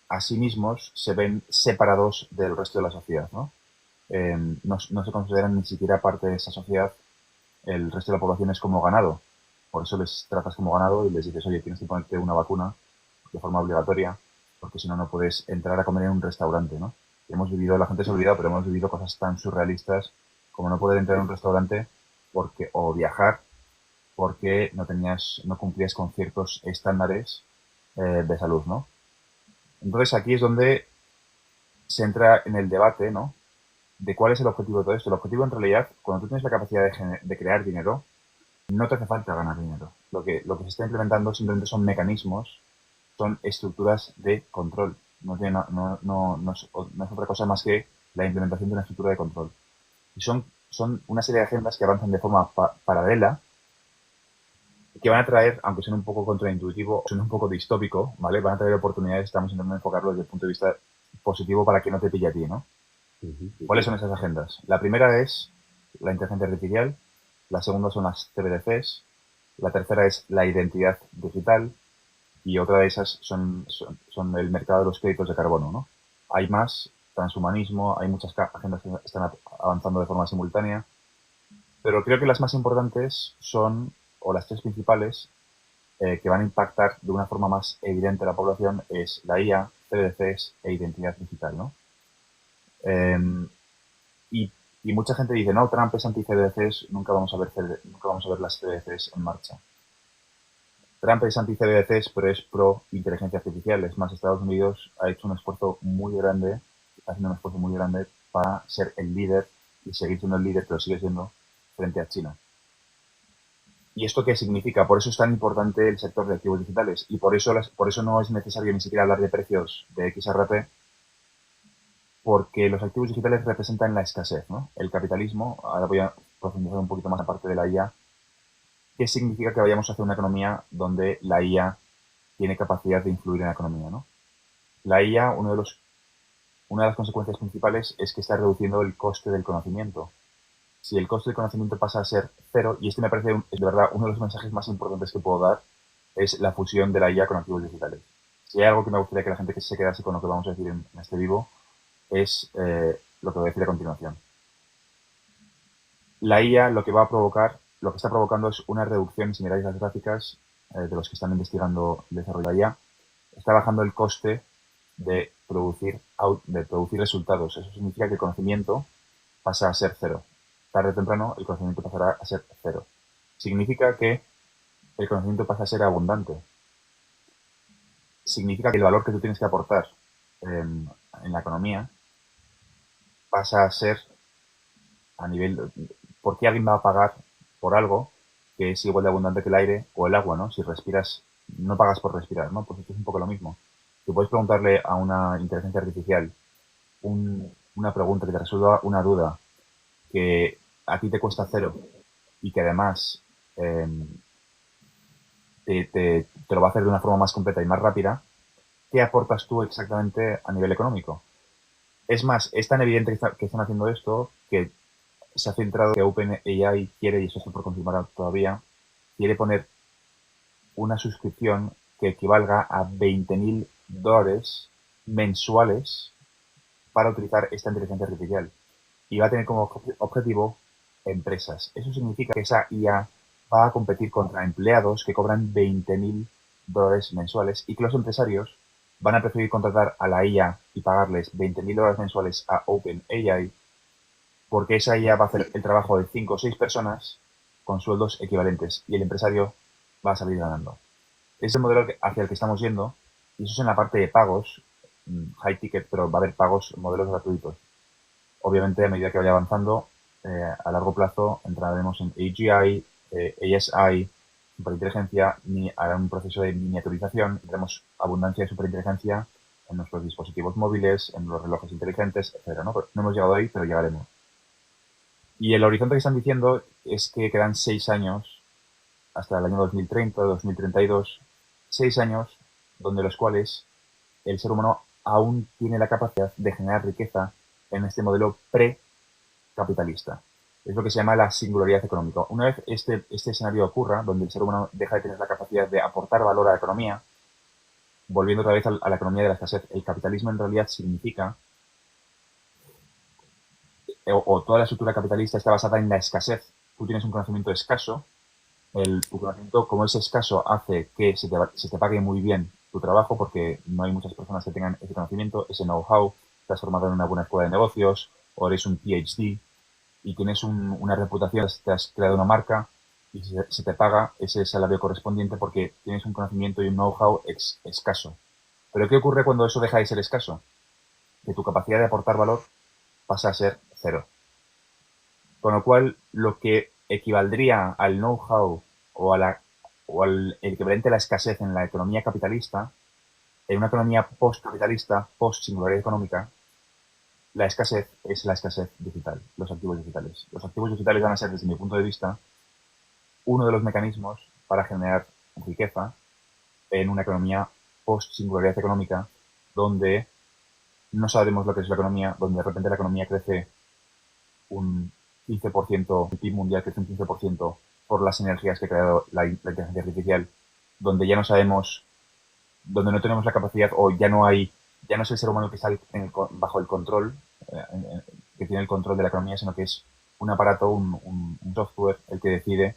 a sí mismos se ven separados del resto de la sociedad, ¿no? No se consideran ni siquiera parte de esa sociedad. El resto de la población es como ganado. Por eso les tratas como ganado y les dices, oye, tienes que ponerte una vacuna de forma obligatoria, porque si no, no puedes entrar a comer en un restaurante, ¿no? La gente se ha olvidado, pero hemos vivido cosas tan surrealistas como no poder entrar en un restaurante o viajar porque no cumplías con ciertos estándares de salud, ¿no? Entonces aquí es donde se entra en el debate, ¿no? De cuál es el objetivo de todo esto. El objetivo en realidad, cuando tú tienes la capacidad de crear dinero, no te hace falta ganar dinero. Lo que se está implementando simplemente son mecanismos, son estructuras de control. No es otra cosa más que la implementación de una estructura de control. Y son una serie de agendas que avanzan de forma paralela, que van a traer, aunque suene un poco contraintuitivo, suene un poco distópico, ¿vale? Van a traer oportunidades, estamos intentando enfocarlo desde el punto de vista positivo para que no te pille a ti, ¿no? ¿Cuáles son esas agendas? La primera es la inteligencia artificial, la segunda son las CBDCs, la tercera es la identidad digital y otra de esas son el mercado de los créditos de carbono, ¿no? Hay más, transhumanismo, hay muchas agendas que están avanzando de forma simultánea, pero creo que las más importantes o las tres principales, que van a impactar de una forma más evidente a la población, es la IA, CBDCs e identidad digital, ¿no? Eh, y, y mucha gente dice, no, Trump es anti-CBDCs, nunca vamos a ver las CBDCs en marcha. Trump es anti-CBDCs, pero es pro inteligencia artificial. Es más, Estados Unidos ha hecho un esfuerzo muy grande, está haciendo un esfuerzo muy grande para ser el líder y seguir siendo el líder, pero sigue siendo frente a China. ¿Y esto qué significa? Por eso es tan importante el sector de activos digitales y por eso no es necesario ni siquiera hablar de precios de XRP, porque los activos digitales representan la escasez, ¿no? El capitalismo, ahora voy a profundizar un poquito más aparte de la IA, ¿qué significa que vayamos hacia una economía donde la IA tiene capacidad de influir en la economía, ¿no? La IA, una de las consecuencias principales es que está reduciendo el coste del conocimiento. Si el coste del conocimiento pasa a ser cero, y este me parece, de verdad, uno de los mensajes más importantes que puedo dar, es la fusión de la IA con activos digitales. Si hay algo que me gustaría que la gente que se quedase con lo que vamos a decir en este vivo, es lo que voy a decir a continuación. La IA lo que está provocando es una reducción, si miráis las gráficas de los que están investigando el desarrollo de la IA, está bajando el coste de producir resultados. Eso significa que el conocimiento pasa a ser cero. Tarde o temprano el conocimiento pasará a ser cero. Significa que el conocimiento pasa a ser abundante. Significa que el valor que tú tienes que aportar en la economía pasa a ser a nivel... ¿Por qué alguien va a pagar por algo que es igual de abundante que el aire o el agua, ¿no? Si respiras, no pagas por respirar, ¿no? Pues esto es un poco lo mismo. Tú puedes preguntarle a una inteligencia artificial una pregunta que te resuelva una duda que a ti te cuesta cero y que además te lo va a hacer de una forma más completa y más rápida, ¿qué aportas tú exactamente a nivel económico? Es más, es tan evidente que están haciendo esto que se ha filtrado que OpenAI quiere, y eso está por confirmar todavía, quiere poner una suscripción que equivalga a $20.000 mensuales para utilizar esta inteligencia artificial. Y va a tener como objetivo empresas. Eso significa que esa IA va a competir contra empleados que cobran $20.000 mensuales y que los empresarios van a preferir contratar a la IA y pagarles $20.000 mensuales a OpenAI porque esa IA va a hacer el trabajo de 5 o 6 personas con sueldos equivalentes y el empresario va a salir ganando. Es el modelo hacia el que estamos yendo y eso es en la parte de pagos, high ticket, pero va a haber pagos, modelos gratuitos. Obviamente, a medida que vaya avanzando, a largo plazo entraremos en AGI, ASI, superinteligencia, hará un proceso de miniaturización, tendremos abundancia de superinteligencia en nuestros dispositivos móviles, en los relojes inteligentes, etcétera, ¿no? Pero no hemos llegado ahí, pero llegaremos. Y el horizonte que están diciendo es que quedan 6 años, hasta el año 2030, 2032, 6 años donde los cuales el ser humano aún tiene la capacidad de generar riqueza en este modelo pre-capitalista. Es lo que se llama la singularidad económica. Una vez este escenario ocurra, donde el ser humano deja de tener la capacidad de aportar valor a la economía, volviendo otra vez a la economía de la escasez, el capitalismo en realidad significa, o toda la estructura capitalista está basada en la escasez. Tú tienes un conocimiento escaso, tu conocimiento, como es escaso, hace que se te pague muy bien tu trabajo porque no hay muchas personas que tengan ese conocimiento, ese know-how, te has formado en una buena escuela de negocios o eres un PhD y tienes una reputación, te has creado una marca y se te paga ese salario correspondiente porque tienes un conocimiento y un know-how escaso. Pero ¿qué ocurre cuando eso deja de ser escaso? Que tu capacidad de aportar valor pasa a ser cero. Con lo cual, lo que equivaldría al know-how o al equivalente a la escasez en la economía capitalista, en una economía post-capitalista, post-singularidad económica, la escasez es la escasez digital, los activos digitales. Los activos digitales van a ser, desde mi punto de vista, uno de los mecanismos para generar riqueza en una economía post-singularidad económica, donde no sabemos lo que es la economía, donde de repente la economía crece un 15%, el PIB mundial crece un 15% por las energías que ha creado la inteligencia artificial, donde ya no sabemos, donde no tenemos la capacidad o ya no es el ser humano que está bajo el control, que tiene el control de la economía, sino que es un aparato, un software el que decide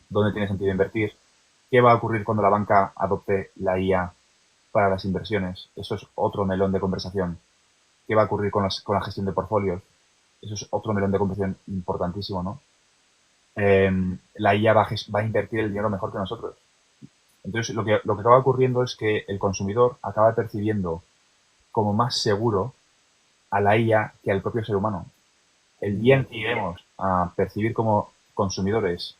dónde tiene sentido invertir, qué va a ocurrir cuando la banca adopte la IA para las inversiones. Eso es otro melón de conversación. ¿Qué va a ocurrir con la gestión de portfolios? Eso es otro melón de conversación importantísimo, ¿no? La IA va a invertir el dinero mejor que nosotros. Entonces, lo que acaba ocurriendo es que el consumidor acaba percibiendo como más seguro a la IA que al propio ser humano. El día en que lleguemos a percibir como consumidores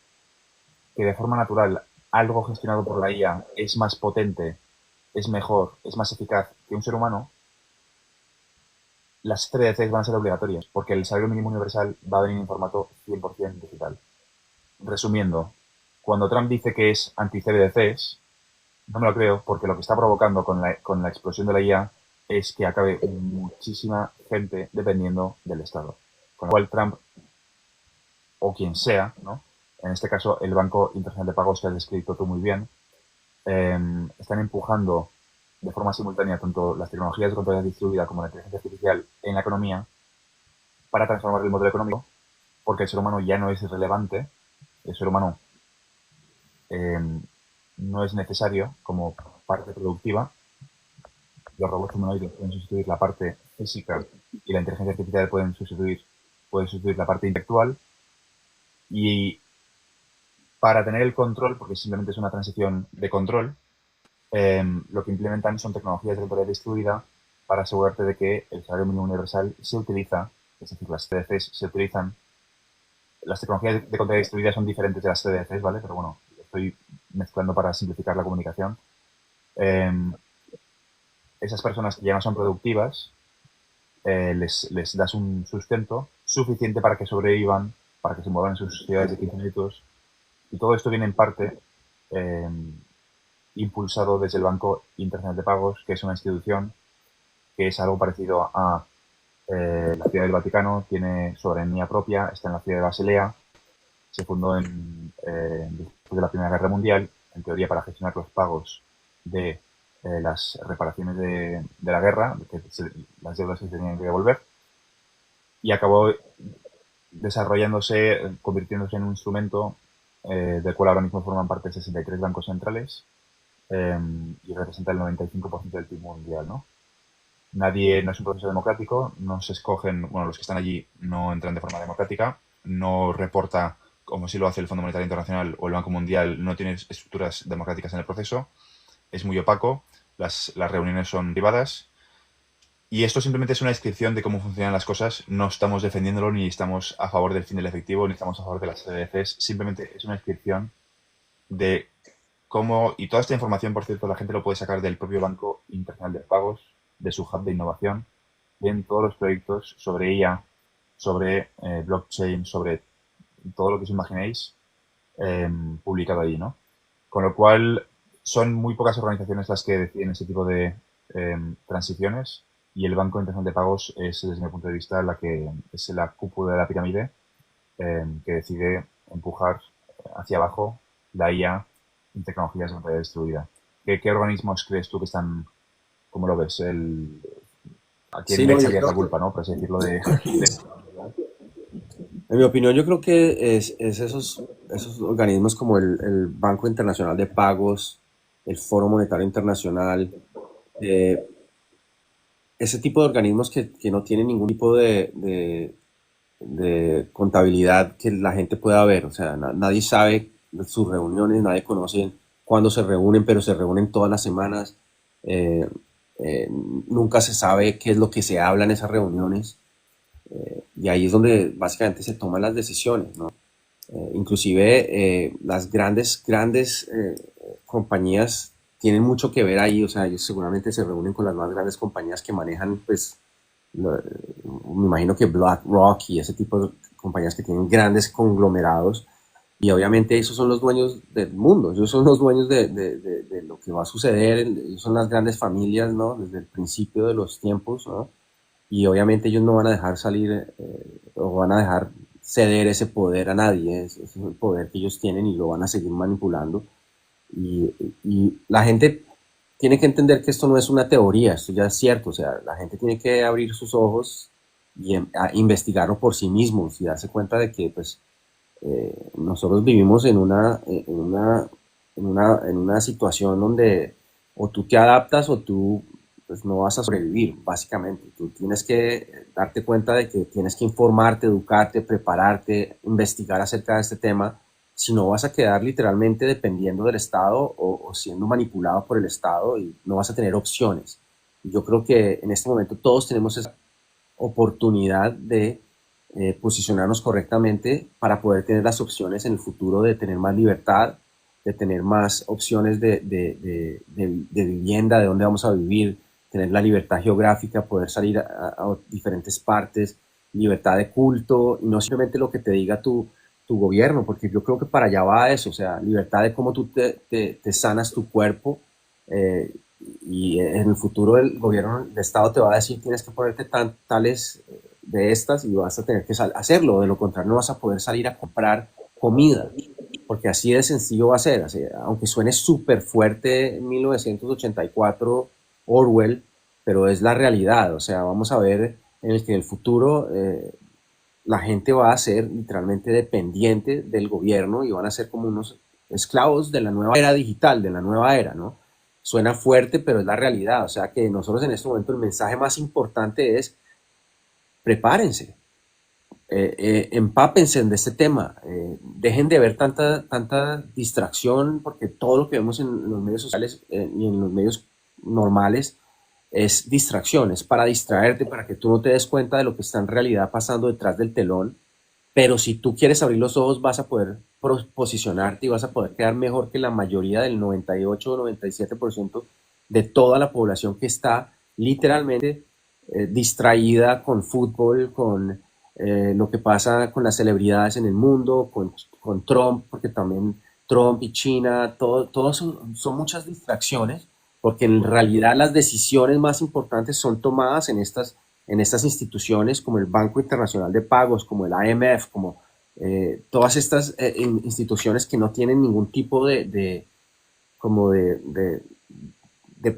que de forma natural algo gestionado por la IA es más potente, es mejor, es más eficaz que un ser humano, las CBDCs van a ser obligatorias, porque el salario mínimo universal va a venir en formato 100% digital. Resumiendo, cuando Trump dice que es anti-CBDCs, no me lo creo, porque lo que está provocando con la explosión de la IA es que acabe muchísima gente dependiendo del Estado. Con lo cual Trump, o quien sea, ¿no? En este caso el Banco Internacional de Pagos, que has descrito tú muy bien, están empujando de forma simultánea tanto las tecnologías de contabilidad distribuida como la inteligencia artificial en la economía para transformar el modelo económico, porque el ser humano ya no es relevante, el ser humano no es necesario como parte productiva. Los robots humanoides pueden sustituir la parte física y la inteligencia artificial pueden sustituir la parte intelectual. Y para tener el control, porque simplemente es una transición de control, lo que implementan son tecnologías de contabilidad distribuida para asegurarte de que el salario mínimo universal se utiliza, es decir, las CDCs se utilizan. Las tecnologías de contabilidad distribuida son diferentes de las CDCs, ¿vale? Pero bueno, estoy mezclando para simplificar la comunicación. Esas personas que ya no son productivas, les das un sustento suficiente para que sobrevivan, para que se muevan en sus ciudades de 15 minutos. Y todo esto viene en parte impulsado desde el Banco Internacional de Pagos, que es una institución que es algo parecido a la Ciudad del Vaticano, tiene soberanía propia, está en la ciudad de Basilea, se fundó después de la Primera Guerra Mundial, en teoría para gestionar los pagos de las reparaciones de la guerra, las deudas que se tenían que devolver, y acabó desarrollándose, convirtiéndose en un instrumento del cual ahora mismo forman parte 63 bancos centrales y representa el 95% del PIB mundial, ¿no? Nadie, no es un proceso democrático, no se escogen, bueno, los que están allí no entran de forma democrática, no reporta como si lo hace el Fondo Monetario Internacional o el Banco Mundial, no tiene estructuras democráticas en el proceso, es muy opaco, las reuniones son privadas y esto simplemente es una descripción de cómo funcionan las cosas, no estamos defendiéndolo ni estamos a favor del fin del efectivo ni estamos a favor de las CDCs, simplemente es una descripción de cómo, y toda esta información, por cierto, la gente lo puede sacar del propio Banco Internacional de Pagos, de su hub de innovación, ven todos los proyectos sobre IA, sobre blockchain, sobre todo lo que os imaginéis publicado allí, ¿no? Con lo cual, son muy pocas organizaciones las que deciden ese tipo de transiciones y el Banco Internacional de Pagos es, desde mi punto de vista, la que es la cúpula de la pirámide que decide empujar hacia abajo la IA en tecnologías de pantalla distribuida. ¿Qué organismos crees tú que están, cómo lo ves? ¿A quién Sí, le no, yo echarías creo la que, culpa, no? Por así decirlo, en mi opinión, yo creo que es esos organismos como el Banco Internacional de Pagos, el Foro Monetario Internacional, eh, ese tipo de organismos que no tienen ningún tipo de contabilidad que la gente pueda ver. O sea, nadie sabe de sus reuniones, nadie conoce cuándo se reúnen, pero se reúnen todas las semanas. Eh, Nunca se sabe qué es lo que se habla en esas reuniones. Y ahí es donde básicamente se toman las decisiones, ¿no? Inclusive las grandes compañías tienen mucho que ver ahí, o sea, ellos seguramente se reúnen con las más grandes compañías que manejan, pues, me imagino que BlackRock y ese tipo de compañías que tienen grandes conglomerados, y obviamente esos son los dueños del mundo, ellos son los dueños de lo que va a suceder, ellos son las grandes familias, ¿no? Desde el principio de los tiempos, ¿no? Y obviamente ellos no van a dejar salir o van a dejar ceder ese poder a nadie, ese es el poder que ellos tienen y lo van a seguir manipulando. Y, y la gente tiene que entender que esto no es una teoría, esto ya es cierto, o sea, la gente tiene que abrir sus ojos y a investigarlo por sí mismos y darse cuenta de que pues nosotros vivimos en una situación donde o tú te adaptas o tú pues, no vas a sobrevivir, básicamente. Tú tienes que darte cuenta de que tienes que informarte, educarte, prepararte, investigar acerca de este tema, si no vas a quedar literalmente dependiendo del Estado o siendo manipulado por el Estado y no vas a tener opciones. Y yo creo que en este momento todos tenemos esa oportunidad de posicionarnos correctamente para poder tener las opciones en el futuro de tener más libertad, de tener más opciones de vivienda, de dónde vamos a vivir, tener la libertad geográfica, poder salir a diferentes partes, libertad de culto, y no simplemente lo que te diga tu gobierno, porque yo creo que para allá va eso, o sea, libertad de cómo tú te sanas tu cuerpo, eh, y en el futuro el gobierno, el Estado te va a decir tienes que ponerte tales de estas y vas a tener que hacerlo, de lo contrario no vas a poder salir a comprar comida, porque así de sencillo va a ser, así, aunque suene súper fuerte en 1984 Orwell, pero es la realidad, o sea, vamos a ver en el que en el futuro la gente va a ser literalmente dependiente del gobierno y van a ser como unos esclavos de la nueva era digital, de la nueva era, ¿no? Suena fuerte, pero es la realidad. O sea que nosotros en este momento el mensaje más importante es prepárense, empápense de este tema, dejen de ver tanta distracción, porque todo lo que vemos en los medios sociales y en los medios normales es distracción, es para distraerte, para que tú no te des cuenta de lo que está en realidad pasando detrás del telón. Pero si tú quieres abrir los ojos, vas a poder posicionarte y vas a poder quedar mejor que la mayoría del 98 o 97% de toda la población que está literalmente distraída con fútbol, con lo que pasa con las celebridades en el mundo, con Trump, porque también Trump y China, todo son muchas distracciones, porque en realidad las decisiones más importantes son tomadas en estas instituciones como el Banco Internacional de Pagos, como el IMF, como todas estas instituciones que no tienen ningún tipo como de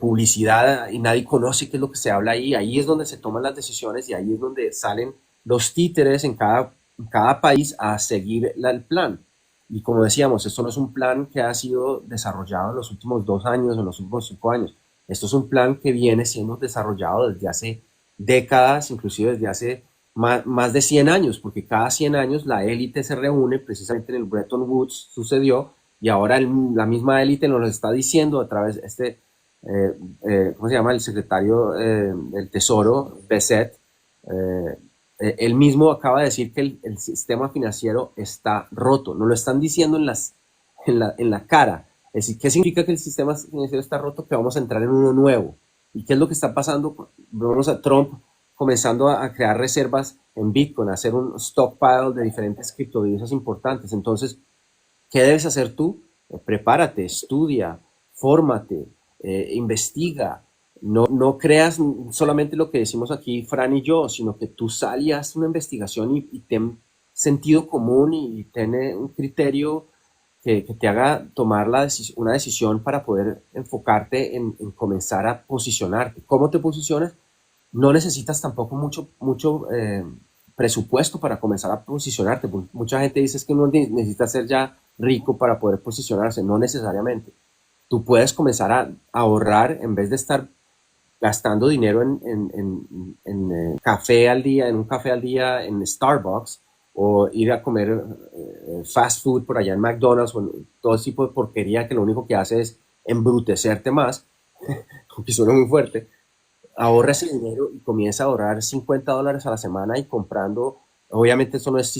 publicidad y nadie conoce qué es lo que se habla ahí. Ahí es donde se toman las decisiones y ahí es donde salen los títeres en cada país a seguir el plan. Y como decíamos, esto no es un plan que ha sido desarrollado en los últimos 2 años o en los últimos 5 años. Esto es un plan que viene siendo desarrollado desde hace décadas, inclusive desde hace más de 100 años, porque cada 100 años la élite se reúne, precisamente en el Bretton Woods sucedió, y ahora la misma élite nos lo está diciendo a través de ¿cómo se llama? El secretario del Tesoro, Besset, eh, él mismo acaba de decir que el sistema financiero está roto. Nos lo están diciendo en la cara. Es decir, ¿qué significa que el sistema financiero está roto? Que vamos a entrar en uno nuevo. ¿Y qué es lo que está pasando? Vemos a Trump comenzando a crear reservas en Bitcoin, a hacer un stockpile de diferentes criptodivisas importantes. Entonces, ¿qué debes hacer tú? Prepárate, estudia, fórmate, investiga. No creas solamente lo que decimos aquí Fran y yo, sino que tú sal y haz una investigación y ten sentido común y ten un criterio que te haga tomar una decisión para poder enfocarte en comenzar a posicionarte. ¿Cómo te posicionas? No necesitas tampoco mucho presupuesto para comenzar a posicionarte. Mucha gente dice es que uno necesita ser ya rico para poder posicionarse. No necesariamente. Tú puedes comenzar a ahorrar en vez de estar gastando dinero en café al día, en un café al día en Starbucks o ir a comer fast food por allá en McDonald's o en todo ese tipo de porquería que lo único que hace es embrutecerte más, aunque suena muy fuerte. Ahorra ese dinero y comienza a ahorrar $50 a la semana y comprando, obviamente esto no es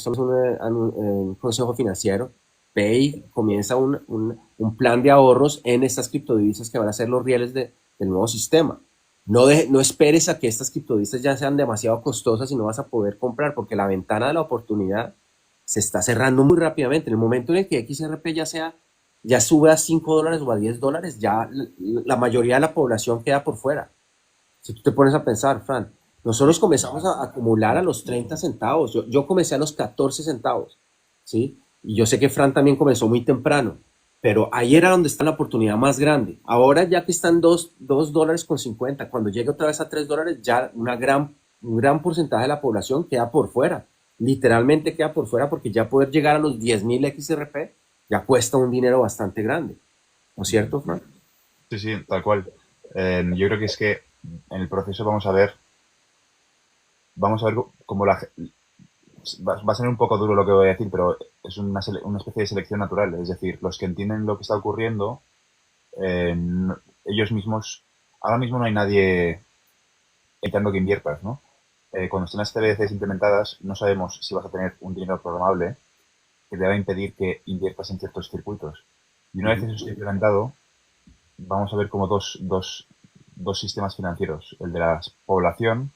un consejo financiero, ve y comienza un plan de ahorros en estas criptodivisas que van a ser los rieles del nuevo sistema. No esperes a que estas criptodivisas ya sean demasiado costosas y no vas a poder comprar, porque la ventana de la oportunidad se está cerrando muy rápidamente. En el momento en el que XRP ya sube a $5 o a $10, ya la mayoría de la población queda por fuera. Si tú te pones a pensar, Fran, nosotros comenzamos a acumular a los 30 centavos. Yo comencé a los 14 centavos, ¿sí? Y yo sé que Fran también comenzó muy temprano, pero ahí era donde está la oportunidad más grande. Ahora ya que están $2.50, cuando llegue otra vez a $3, ya un gran porcentaje de la población queda por fuera. Literalmente queda por fuera porque ya poder llegar a los 10.000 XRP ya cuesta un dinero bastante grande. ¿No es cierto, Fran? Sí, sí, tal cual. Yo creo que es que en el proceso vamos a ver cómo va a ser un poco duro lo que voy a decir, pero es una especie de selección natural. Es decir, los que entienden lo que está ocurriendo, ellos mismos, ahora mismo no hay nadie evitando que inviertas, ¿no? Cuando estén las CBDCs implementadas, no sabemos si vas a tener un dinero programable que te va a impedir que inviertas en ciertos circuitos. Y una vez eso esté implementado, vamos a ver como dos sistemas financieros, el de la población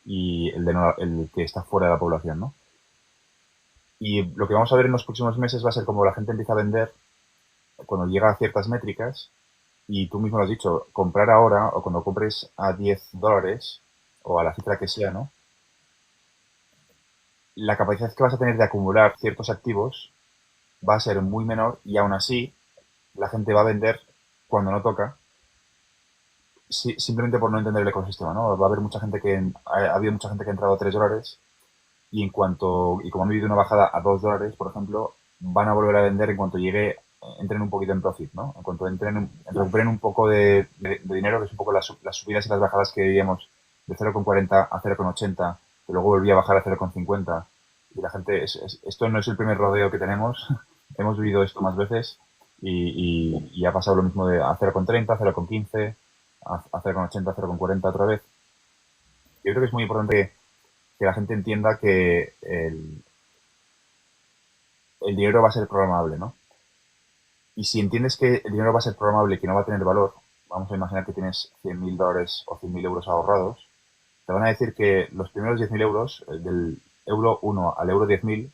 y el que está fuera de la población, ¿no? Y lo que vamos a ver en los próximos meses va a ser como la gente empieza a vender cuando llega a ciertas métricas y tú mismo lo has dicho, comprar ahora o cuando compres a $10 o a la cifra que sea, ¿no? La capacidad que vas a tener de acumular ciertos activos va a ser muy menor y aún así la gente va a vender cuando no toca simplemente por no entender el ecosistema, ¿no? Va a haber mucha gente ha habido mucha gente que ha entrado a $3 y como han vivido una bajada a $2, por ejemplo, van a volver a vender en cuanto entren un poquito en profit, ¿no? En cuanto recuperen un poco de dinero, que es un poco las subidas y las bajadas que vivíamos de 0,40 a 0,80, que luego volvía a bajar a 0,50. Y la gente, esto no es el primer rodeo que tenemos, hemos vivido esto más veces y ha pasado lo mismo de a 0,30, a 0,15, a 0,80, a 0,40 otra vez. Yo creo que es muy importante que la gente entienda que el dinero va a ser programable, ¿no? Y si entiendes que el dinero va a ser programable y que no va a tener valor, vamos a imaginar que tienes $100.000 o 100.000 euros ahorrados, te van a decir que los primeros 10.000 euros, del euro 1 al euro 10.000,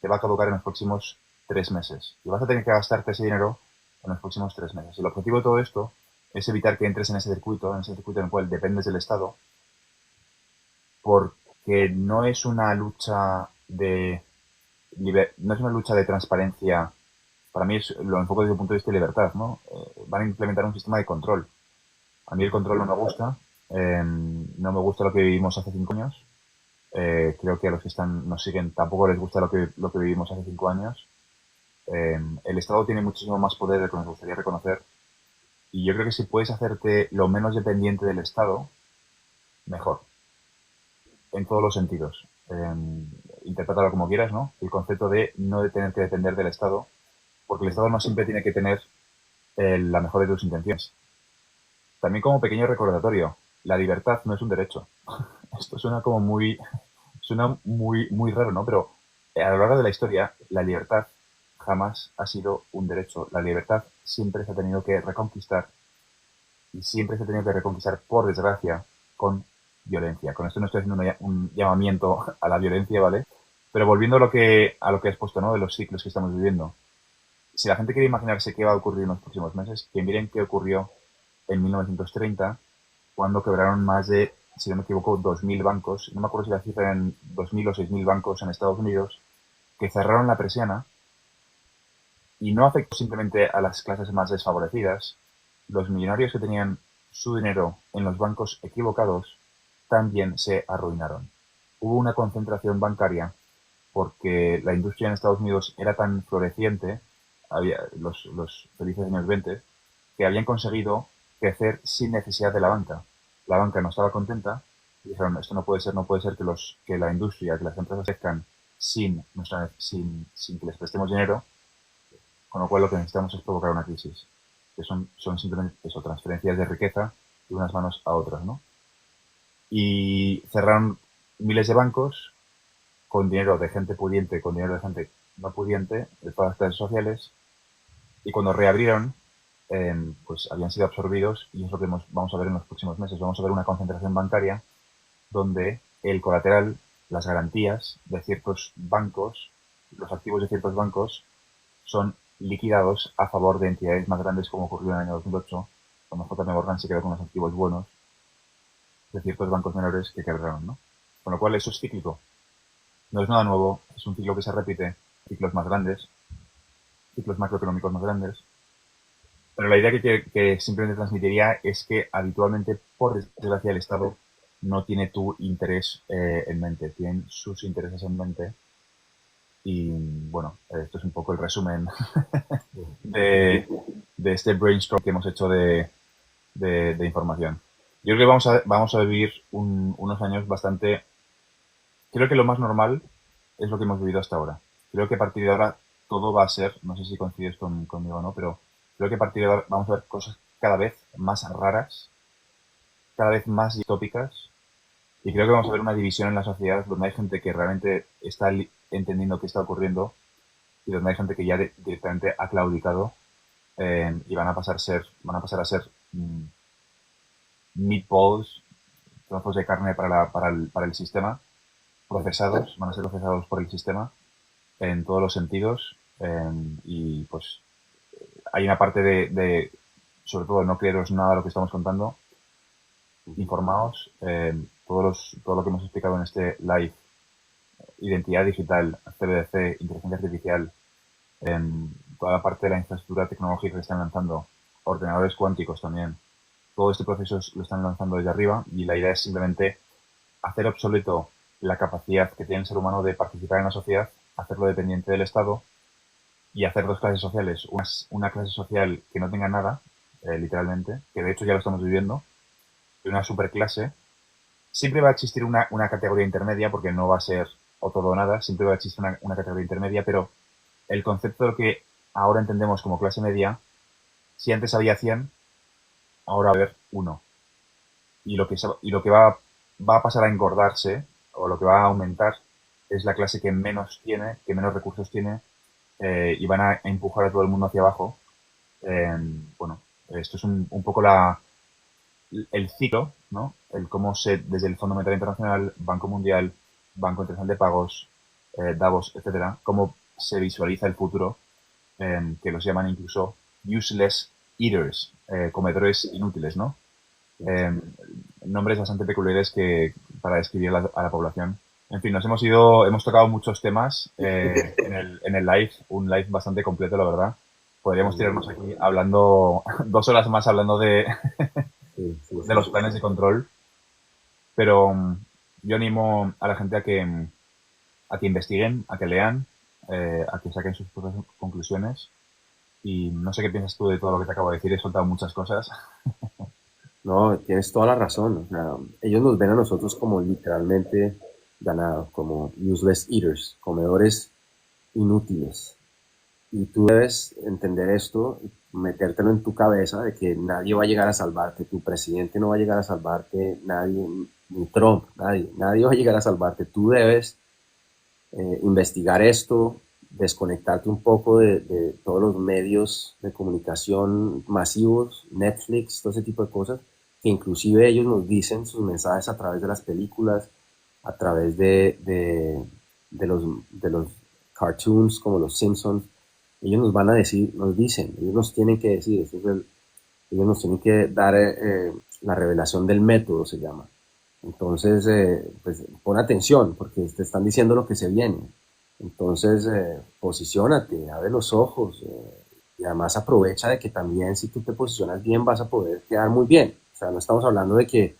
te va a caducar en los próximos 3 meses. Y vas a tener que gastarte ese dinero en los próximos 3 meses. El objetivo de todo esto es evitar que entres en ese circuito en el cual dependes del Estado, porque no es una lucha no es una lucha de transparencia. Para mí lo enfoco desde el punto de vista de libertad, ¿no? Van a implementar un sistema de control. A mí el control no me gusta. No me gusta lo que vivimos hace 5 años. Creo que a los que nos siguen tampoco les gusta lo que vivimos hace 5 años. El Estado tiene muchísimo más poder del que nos gustaría reconocer. Y yo creo que si puedes hacerte lo menos dependiente del Estado, mejor. En todos los sentidos. Interprétalo como quieras, ¿no? El concepto de no de tener que depender del Estado, porque el Estado no siempre tiene que tener la mejor de tus intenciones. También como pequeño recordatorio, la libertad no es un derecho. Esto suena muy raro, ¿no? Pero a lo largo de la historia, la libertad jamás ha sido un derecho. La libertad siempre se ha tenido que reconquistar, y siempre se ha tenido que reconquistar, por desgracia, con violencia. Con esto no estoy haciendo un llamamiento a la violencia, ¿vale? Pero volviendo a lo que has puesto, ¿no? De los ciclos que estamos viviendo. Si la gente quiere imaginarse qué va a ocurrir en los próximos meses, que miren qué ocurrió en 1930, cuando quebraron más de, si no me equivoco, 2.000 bancos. No me acuerdo si la cifra eran 2.000 o 6.000 bancos en Estados Unidos, que cerraron la persiana, y no afectó simplemente a las clases más desfavorecidas. Los millonarios que tenían su dinero en los bancos equivocados también se arruinaron. Hubo una concentración bancaria porque la industria en Estados Unidos era tan floreciente, había los felices años 20, que habían conseguido crecer sin necesidad de la banca. La banca no estaba contenta y dijeron, esto no puede ser que la industria, que las empresas crezcan sin que les prestemos dinero, con lo cual lo que necesitamos es provocar una crisis, que son simplemente eso, transferencias de riqueza de unas manos a otras, ¿no? Y cerraron miles de bancos con dinero de gente pudiente, con dinero de gente no pudiente, de todas las clases sociales, y cuando reabrieron, pues habían sido absorbidos, y es lo que vamos a ver en los próximos meses. Vamos a ver una concentración bancaria donde el colateral, las garantías de ciertos bancos, los activos de ciertos bancos, son liquidados a favor de entidades más grandes, como ocurrió en el año 2008, cuando JP Morgan se quedó con los activos buenos de ciertos bancos menores que quebraron, ¿no? Con lo cual eso es cíclico. No es nada nuevo, es un ciclo que se repite, ciclos más grandes, ciclos macroeconómicos más grandes. Pero la idea que simplemente transmitiría es que habitualmente, por desgracia, el Estado no tiene tu interés en mente, tienen sus intereses en mente. Y bueno, esto es un poco el resumen de este brainstorm que hemos hecho de información. Yo creo que vamos a vivir unos años bastante... Creo que lo más normal es lo que hemos vivido hasta ahora. Creo que a partir de ahora todo va a ser, no sé si coincides conmigo o no, pero creo que a partir de ahora vamos a ver cosas cada vez más raras, cada vez más distópicas, y creo que vamos a ver una división en la sociedad donde hay gente que realmente está entendiendo qué está ocurriendo y donde hay gente que ya directamente ha claudicado, y van a pasar a ser meatballs, trozos de carne para el sistema, van a ser procesados por el sistema en todos los sentidos, y pues hay una parte sobre todo, no creeros nada de lo que estamos contando, informaos, todo lo que hemos explicado en este live, identidad digital, CBDC, inteligencia artificial, toda la parte de la infraestructura tecnológica que están lanzando, ordenadores cuánticos también, todo este proceso lo están lanzando desde arriba, y la idea es simplemente hacer obsoleto la capacidad que tiene el ser humano de participar en la sociedad, hacerlo dependiente del Estado, y hacer dos clases sociales. Una clase social que no tenga nada, literalmente, que de hecho ya lo estamos viviendo, y una superclase. Siempre va a existir una categoría intermedia, porque no va a ser o todo o nada, siempre va a existir una categoría intermedia, pero el concepto de lo que ahora entendemos como clase media, si antes había 100, ahora va a haber 1. Y lo que va a pasar a engordarse, o lo que va a aumentar, es la clase que menos tiene, que menos recursos tiene, y van a empujar a todo el mundo hacia abajo. Bueno, esto es un poco el ciclo, ¿no? El cómo desde el Fondo Monetario Internacional, Banco Mundial, Banco Internacional de Pagos, Davos, etcétera, cómo se visualiza el futuro, que los llaman incluso useless eaters, comedores inútiles, ¿no? Eh, Nombres bastante peculiares que para describir a la población. En fin, hemos tocado muchos temas en el live, un live bastante completo, la verdad. Podríamos tirarnos aquí hablando 2 horas más hablando Sí, sí, de sí, los sí. planes de control, pero yo animo a la gente a que investiguen, a que lean, a que saquen sus propias conclusiones. Y no sé qué piensas tú de todo lo que te acabo de decir, he soltado muchas cosas. No, tienes toda la razón. O sea, ellos nos ven a nosotros como literalmente ganado, como useless eaters, comedores inútiles. Y tú debes entender esto, metértelo en tu cabeza de que nadie va a llegar a salvarte, tu presidente no va a llegar a salvarte, nadie, ni Trump, nadie va a llegar a salvarte. Tú debes investigar esto, desconectarte un poco de todos los medios de comunicación masivos, Netflix, todo ese tipo de cosas, que inclusive ellos nos dicen sus mensajes a través de las películas, a través de los cartoons como los Simpsons. Ellos nos van a decir, nos dicen, ellos nos tienen que decir, ellos nos tienen que dar la revelación del método, se llama. Entonces, pues pon atención, porque te están diciendo lo que se viene. Entonces, posiciónate, abre los ojos, y además aprovecha de que también si tú te posicionas bien vas a poder quedar muy bien. O sea, no estamos hablando de que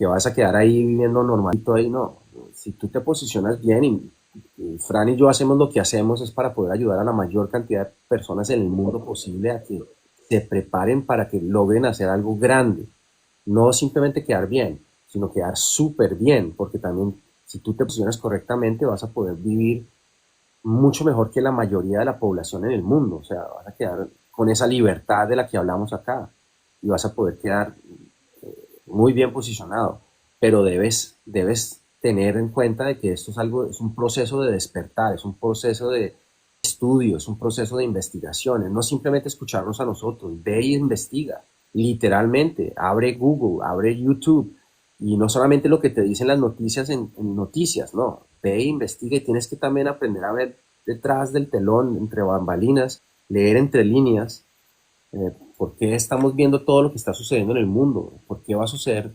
vas a quedar ahí viviendo normalito ahí, no. Si tú te posicionas bien y Fran y yo hacemos lo que hacemos es para poder ayudar a la mayor cantidad de personas en el mundo posible a que se preparen para que logren hacer algo grande. No simplemente quedar bien, sino quedar súper bien, porque también si tú te posicionas correctamente vas a poder vivir mucho mejor que la mayoría de la población en el mundo. O sea, vas a quedar con esa libertad de la que hablamos acá y vas a poder quedar muy bien posicionado. Pero debes tener en cuenta de que esto es algo, es un proceso de despertar, es un proceso de estudio, es un proceso de investigación, no simplemente escucharnos a nosotros, ve y investiga, literalmente, abre Google, abre YouTube, y no solamente lo que te dicen las noticias en noticias, no, ve e investiga y tienes que también aprender a ver detrás del telón, entre bambalinas, leer entre líneas, por qué estamos viendo todo lo que está sucediendo en el mundo, por qué va a suceder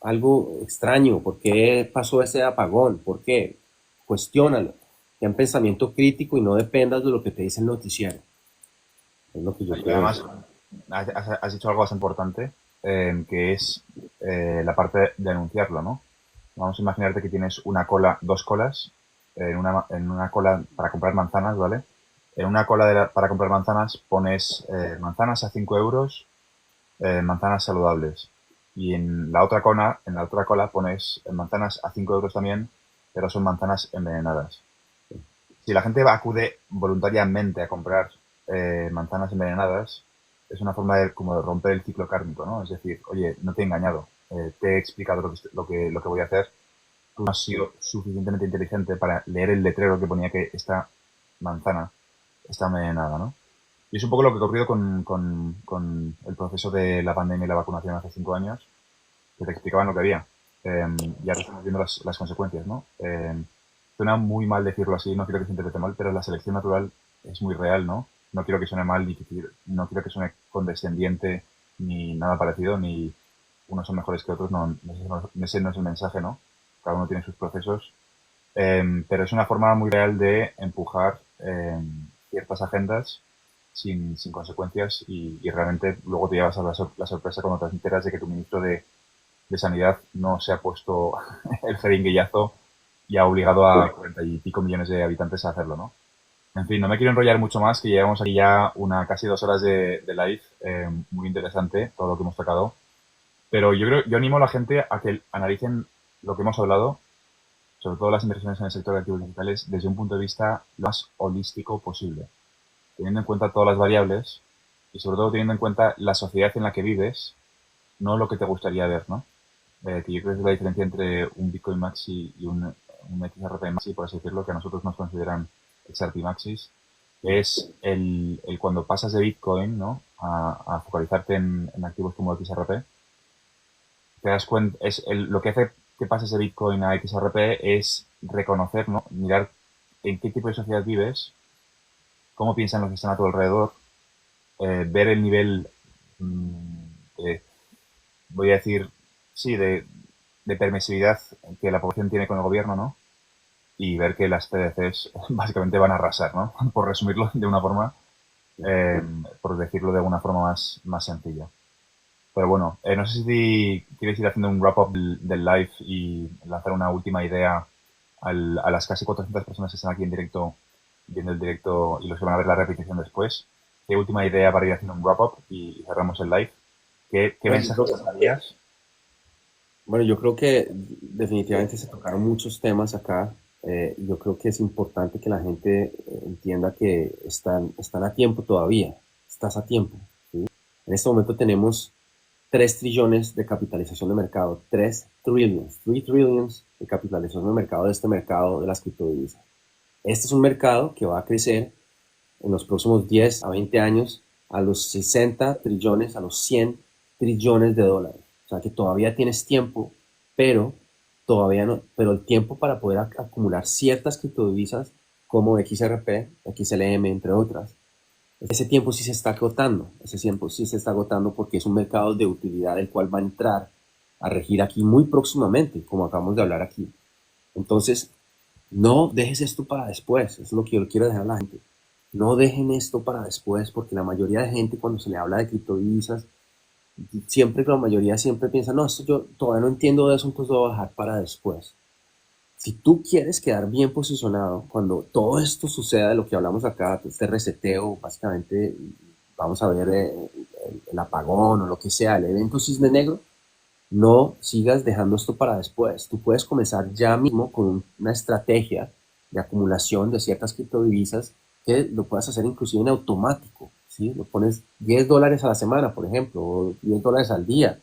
algo extraño, por qué pasó ese apagón, por qué, cuestiónalo, ten pensamiento crítico y no dependas de lo que te dice el noticiero, es lo que yo Y creo. además, has dicho algo bastante importante, que es la parte de anunciarlo, ¿no? Vamos a imaginarte que tienes dos colas, en una cola para comprar manzanas, ¿vale? En una cola para comprar manzanas pones manzanas a 5 euros, manzanas saludables. Y en la otra cola pones manzanas a 5 euros también, pero son manzanas envenenadas. Si la gente acude voluntariamente a comprar manzanas envenenadas, es una forma como de romper el ciclo kármico, ¿no? Es decir, oye, no te he engañado, te he explicado lo que voy a hacer, tú no has sido suficientemente inteligente para leer el letrero que ponía que esta manzana está envenenada, ¿no? Y es un poco lo que ha ocurrido con el proceso de la pandemia y la vacunación hace 5 años, que te explicaban lo que había. Y ahora estamos viendo las consecuencias, ¿no? Suena muy mal decirlo así, no quiero que se interprete mal, pero la selección natural es muy real, ¿no? No quiero que suene mal, no quiero que suene condescendiente, ni nada parecido, ni unos son mejores que otros, no, ese no es el mensaje, ¿no? Cada uno tiene sus procesos, pero es una forma muy real de empujar ciertas agendas sin consecuencias y realmente luego te llevas a la sorpresa cuando te enteras de que tu ministro de Sanidad no se ha puesto el jeringuillazo y ha obligado a 40 y pico millones de habitantes a hacerlo, ¿no? En fin, no me quiero enrollar mucho más, que llevamos aquí ya casi 2 horas de live, muy interesante todo lo que hemos tocado, pero yo animo a la gente a que analicen lo que hemos hablado, sobre todo las inversiones en el sector de activos digitales, desde un punto de vista lo más holístico posible, teniendo en cuenta todas las variables y sobre todo teniendo en cuenta la sociedad en la que vives, no lo que te gustaría ver, ¿no? Que yo creo que es la diferencia entre un Bitcoin Maxi y un XRP Maxi, por así decirlo, que a nosotros nos consideran XRP Maxis, que es el cuando pasas de Bitcoin, ¿no? A focalizarte en activos como XRP, te das cuenta, lo que hace que pases de Bitcoin a XRP es reconocer, ¿no? Mirar en qué tipo de sociedad vives cómo piensan los que están a tu alrededor, ver el nivel, mm, de, voy a decir, sí, de permisividad que la población tiene con el gobierno, ¿no? Y ver que las CDCs básicamente van a arrasar, ¿no? Por resumirlo de una forma, eh, por decirlo de alguna forma más sencilla. Pero bueno, no sé si quieres ir haciendo un wrap-up del live y lanzar una última idea a las casi 400 personas que están aquí en directo, viendo el directo y los que van a ver la repetición después. ¿Qué última idea para ir haciendo un wrap-up y cerramos el live? ¿Qué Bueno, mensajes darías? bueno, yo creo que definitivamente se tocaron muchos temas acá. Yo creo que es importante que la gente entienda que están a tiempo todavía. Estás a tiempo. ¿Sí? En este momento tenemos 3 trillones de capitalización de mercado, 3 trillions de capitalización de mercado de este mercado de las criptodivisas. Este es un mercado que va a crecer en los próximos 10 a 20 años a los 60 trillones, a los 100 trillones de dólares. O sea que todavía tienes tiempo, pero todavía no, pero el tiempo para poder acumular ciertas criptodivisas como XRP, XLM, entre otras, ese tiempo sí se está agotando, ese tiempo sí se está agotando porque es un mercado de utilidad el cual va a entrar a regir aquí muy próximamente, como acabamos de hablar aquí. Entonces, no dejes esto para después, eso es lo que yo quiero dejar a la gente. No dejen esto para después, porque la mayoría de gente cuando se le habla de criptodivisas, siempre la mayoría siempre piensa, no, esto yo todavía no entiendo de eso, entonces lo voy a dejar para después. Si tú quieres quedar bien posicionado, cuando todo esto suceda de lo que hablamos acá, este reseteo, básicamente vamos a ver el apagón o lo que sea, el evento cisne negro, no sigas dejando esto para después. Tú puedes comenzar ya mismo con una estrategia de acumulación de ciertas criptodivisas que lo puedas hacer inclusive en automático. ¿Sí? Lo pones $10 a la semana, por ejemplo, o $10 al día,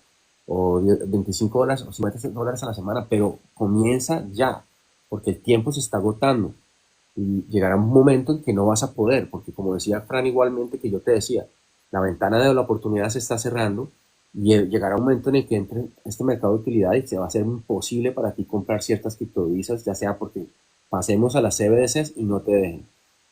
o $25 o $50 a la semana, pero comienza ya, porque el tiempo se está agotando y llegará un momento en que no vas a poder, porque como decía Fran igualmente que yo te decía, la ventana de la oportunidad se está cerrando y llegará un momento en el que entre este mercado de utilidad y se va a hacer imposible para ti comprar ciertas criptodivisas, ya sea porque pasemos a las CBDCs y no te dejen,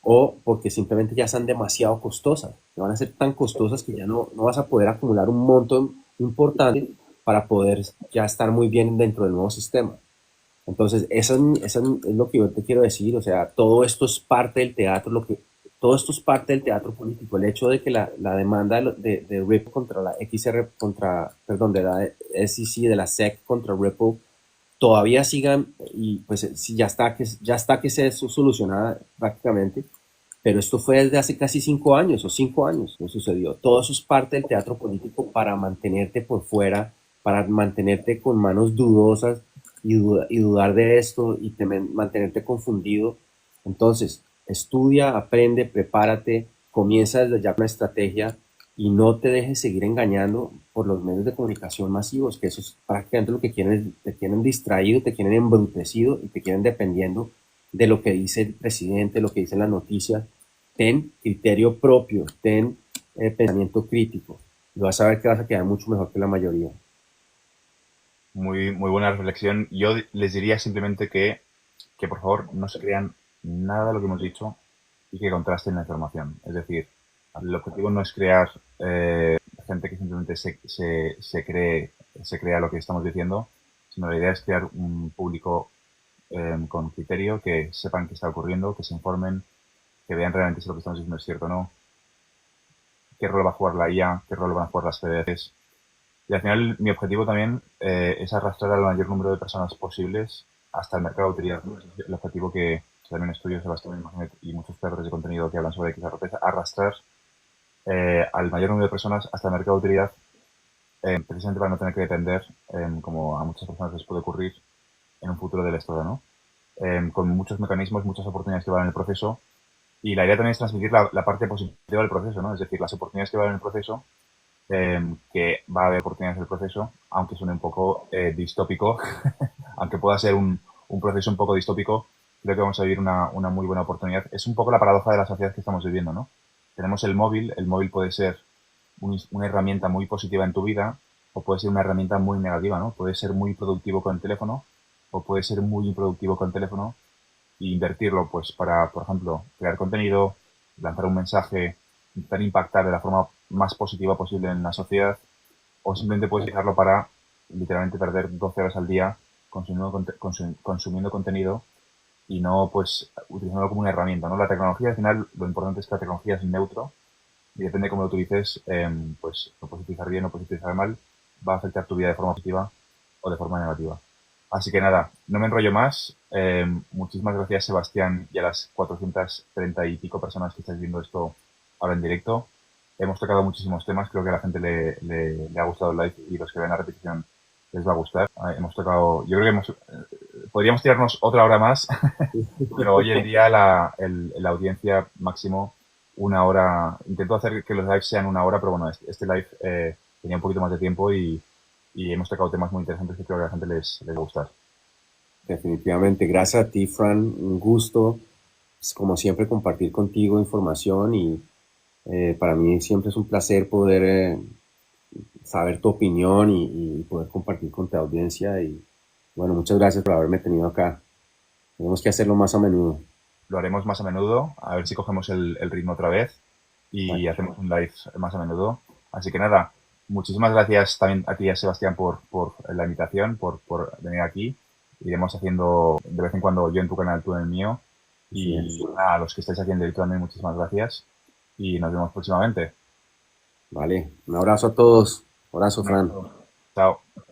o porque simplemente ya son demasiado costosas, que van a ser tan costosas que ya no vas a poder acumular un monto importante para poder ya estar muy bien dentro del nuevo sistema. Entonces, eso es lo que yo te quiero decir, o sea, todo esto es parte del teatro, todo esto es parte del teatro político, el hecho de que la demanda de Ripple contra la XR, perdón, de la SEC, de la SEC contra Ripple, todavía sigan, y pues sí, ya está que se solucionada prácticamente, pero esto fue desde hace casi 5 años o 5 años que sucedió. Todo eso es parte del teatro político para mantenerte por fuera, para mantenerte con manos dudosas y dudar de esto y mantenerte confundido. Entonces, estudia, aprende, prepárate, comienza desde ya una estrategia y no te dejes seguir engañando por los medios de comunicación masivos, que eso es prácticamente lo que quieren, te tienen distraído, te quieren embrutecido y te quieren dependiendo de lo que dice el presidente, lo que dicen las noticias. Ten criterio propio, ten pensamiento crítico y vas a ver que vas a quedar mucho mejor que la mayoría. Muy buena reflexión. Yo les diría simplemente que por favor no se crean nada de lo que hemos dicho y que contrasten la información. Es decir, el objetivo no es crear gente que simplemente se crea lo que estamos diciendo, sino la idea es crear un público con criterio, que sepan qué está ocurriendo, que se informen, que vean realmente si lo que estamos diciendo es cierto o no, qué rol va a jugar la IA, qué rol van a jugar las CDCs. Y al final mi objetivo también es arrastrar al mayor número de personas posibles hasta el mercado de utilidad, ¿no? Es el objetivo que también estudio Sebastián Magnet y muchos creadores de contenido que hablan sobre XRP, arrastrar al mayor número de personas hasta el mercado de utilidad, precisamente para no tener que depender, como a muchas personas les puede ocurrir en un futuro del Estado, ¿no? Con muchos mecanismos, muchas oportunidades que van en el proceso. Y la idea también es transmitir la parte positiva del proceso, ¿no? Es decir, las oportunidades que van en el proceso, que va a haber oportunidades en el proceso, aunque suene un poco distópico, aunque pueda ser un proceso un poco distópico, creo que vamos a vivir una muy buena oportunidad. Es un poco la paradoja de la sociedad que estamos viviendo, ¿no? Tenemos el móvil puede ser una herramienta muy positiva en tu vida o puede ser una herramienta muy negativa, ¿no? Puede ser muy productivo con el teléfono o puede ser muy improductivo con el teléfono e invertirlo, pues, para, por ejemplo, crear contenido, lanzar un mensaje, intentar impactar de la forma más positiva posible en la sociedad, o simplemente puedes utilizarlo para literalmente perder 12 horas al día consumiendo contenido y no pues utilizándolo como una herramienta, ¿no? La tecnología, al final, lo importante es que la tecnología es neutro y depende de cómo lo utilices, pues lo puedes utilizar bien o puedes utilizar mal, va a afectar tu vida de forma positiva o de forma negativa. Así que nada, no me enrollo más. Muchísimas gracias, Sebastián, y a las 430 y pico personas que estáis viendo esto ahora en directo. Hemos tocado muchísimos temas, creo que a la gente le ha gustado el live y los que ven la repetición les va a gustar. Hemos tocado, yo creo que podríamos tirarnos otra hora más, pero hoy en día la audiencia máximo una hora. Intento hacer que los lives sean una hora, pero bueno, este live tenía un poquito más de tiempo y hemos tocado temas muy interesantes que creo que a la gente les va a gustar. Definitivamente, gracias a ti, Fran, un gusto, pues, como siempre, compartir contigo información y para mí siempre es un placer poder saber tu opinión y poder compartir con tu audiencia y bueno, muchas gracias por haberme tenido acá. Tenemos que hacerlo más a menudo. Lo haremos más a menudo, a ver si cogemos el ritmo otra vez y Vale. hacemos un live más a menudo. Así que nada, muchísimas gracias también a ti y a Sebastián por la invitación, por venir aquí. Iremos haciendo de vez en cuando yo en tu canal, tú en el mío. Así es. Y a los que estáis aquí en directo también, muchísimas gracias. Y nos vemos próximamente. Vale, un abrazo a todos. Un abrazo, Un Fran. abrazo. Chao.